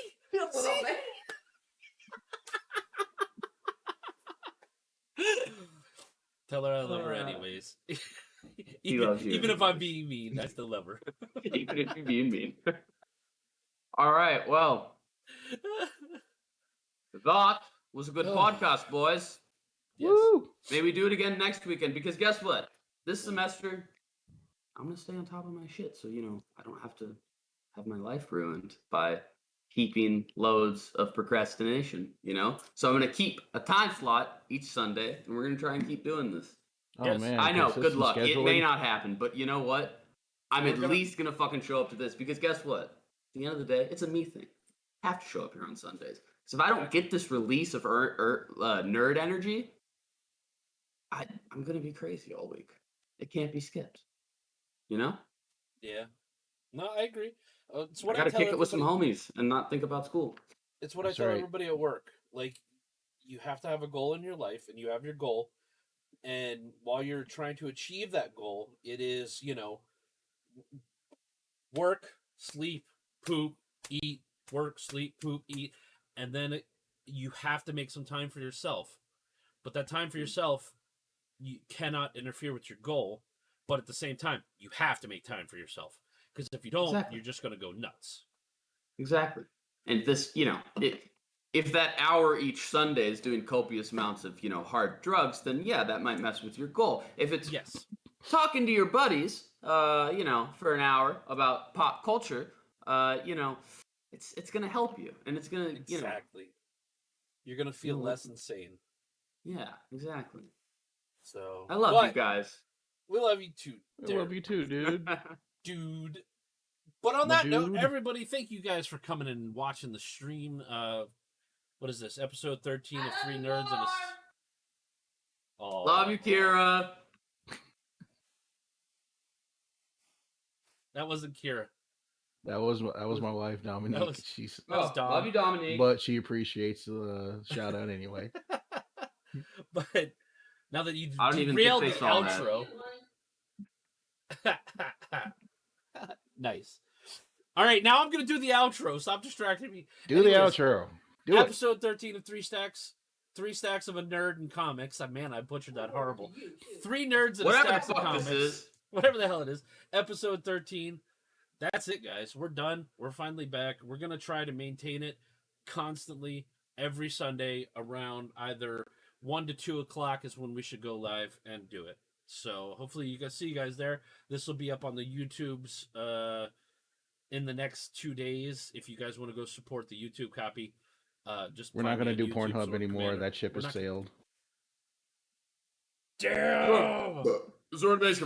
Tell her I love her anyways. loves you Even if I'm anyways. being mean, I still love her. Even if you're being mean. All right, well, that was a good podcast, boys. Yes. Woo! Maybe do it again next weekend because guess what? This semester, I'm gonna stay on top of my shit, so I don't have to have my life ruined by heaping loads of procrastination. So I'm gonna keep a time slot each Sunday, and we're gonna try and keep doing this. Oh Yes. man. I know, good consistent luck. It may scheduling. not happen, but you know what? I'm We're at gonna- least gonna fucking show up to this because guess what? At the end of the day, it's a me thing. I have to show up here on Sundays. So if I don't get this release of nerd energy, I'm gonna be crazy all week. It can't be skipped. Yeah. No, I agree. It's what I gotta tell kick it with some everybody- homies and not think about school. It's what I That's tell right. everybody at work. Like, you have to have a goal in your life, and you have your goal. And while you're trying to achieve that goal, it is, work, sleep, poop, eat, work, sleep, poop, eat. And then you have to make some time for yourself. But that time for yourself, you cannot interfere with your goal. But at the same time, you have to make time for yourself. Because if you don't, Exactly. you're just going to go nuts. Exactly. And this, if that hour each Sunday is doing copious amounts of, hard drugs, then yeah, that might mess with your goal. If it's Yes. talking to your buddies, for an hour about pop culture, it's gonna help you, and it's gonna, Exactly. You're going to feel less insane. yeah, exactly. So I love but you guys. We love you too, I love you too, dude. dude. But on My that note, dude. everybody, thank you guys for coming and watching the stream. What is this? Episode 13 of Three Nerds and a. Oh, Love you, Kira. That wasn't Kira. That was my wife, Dominique. That was- She's That was Dom. Love you, Dominique. but she appreciates the shout out anyway. But now that you I don't even derailed think the they saw that. outro. Nice. All right, now I'm going to do the outro. Stop distracting me. Do the Anyways, outro. Do it. Episode 13 of Three Stacks of a Nerd and Comics. Man, I butchered that horrible. Three nerds and a Whatever the stacks of fuck comics. this is. Whatever the hell it is. Episode 13. That's it, guys. We're done. We're finally back. We're going to try to maintain it constantly every Sunday around either 1 to 2 o'clock is when we should go live and do it. So hopefully you guys see you guys there. This will be up on the YouTubes in the next 2 days. If you guys want to go support the YouTube copy, just We're not find me gonna on do YouTube, Pornhub Sword anymore. Commander. That ship We're has not- sailed. Damn! Zord Base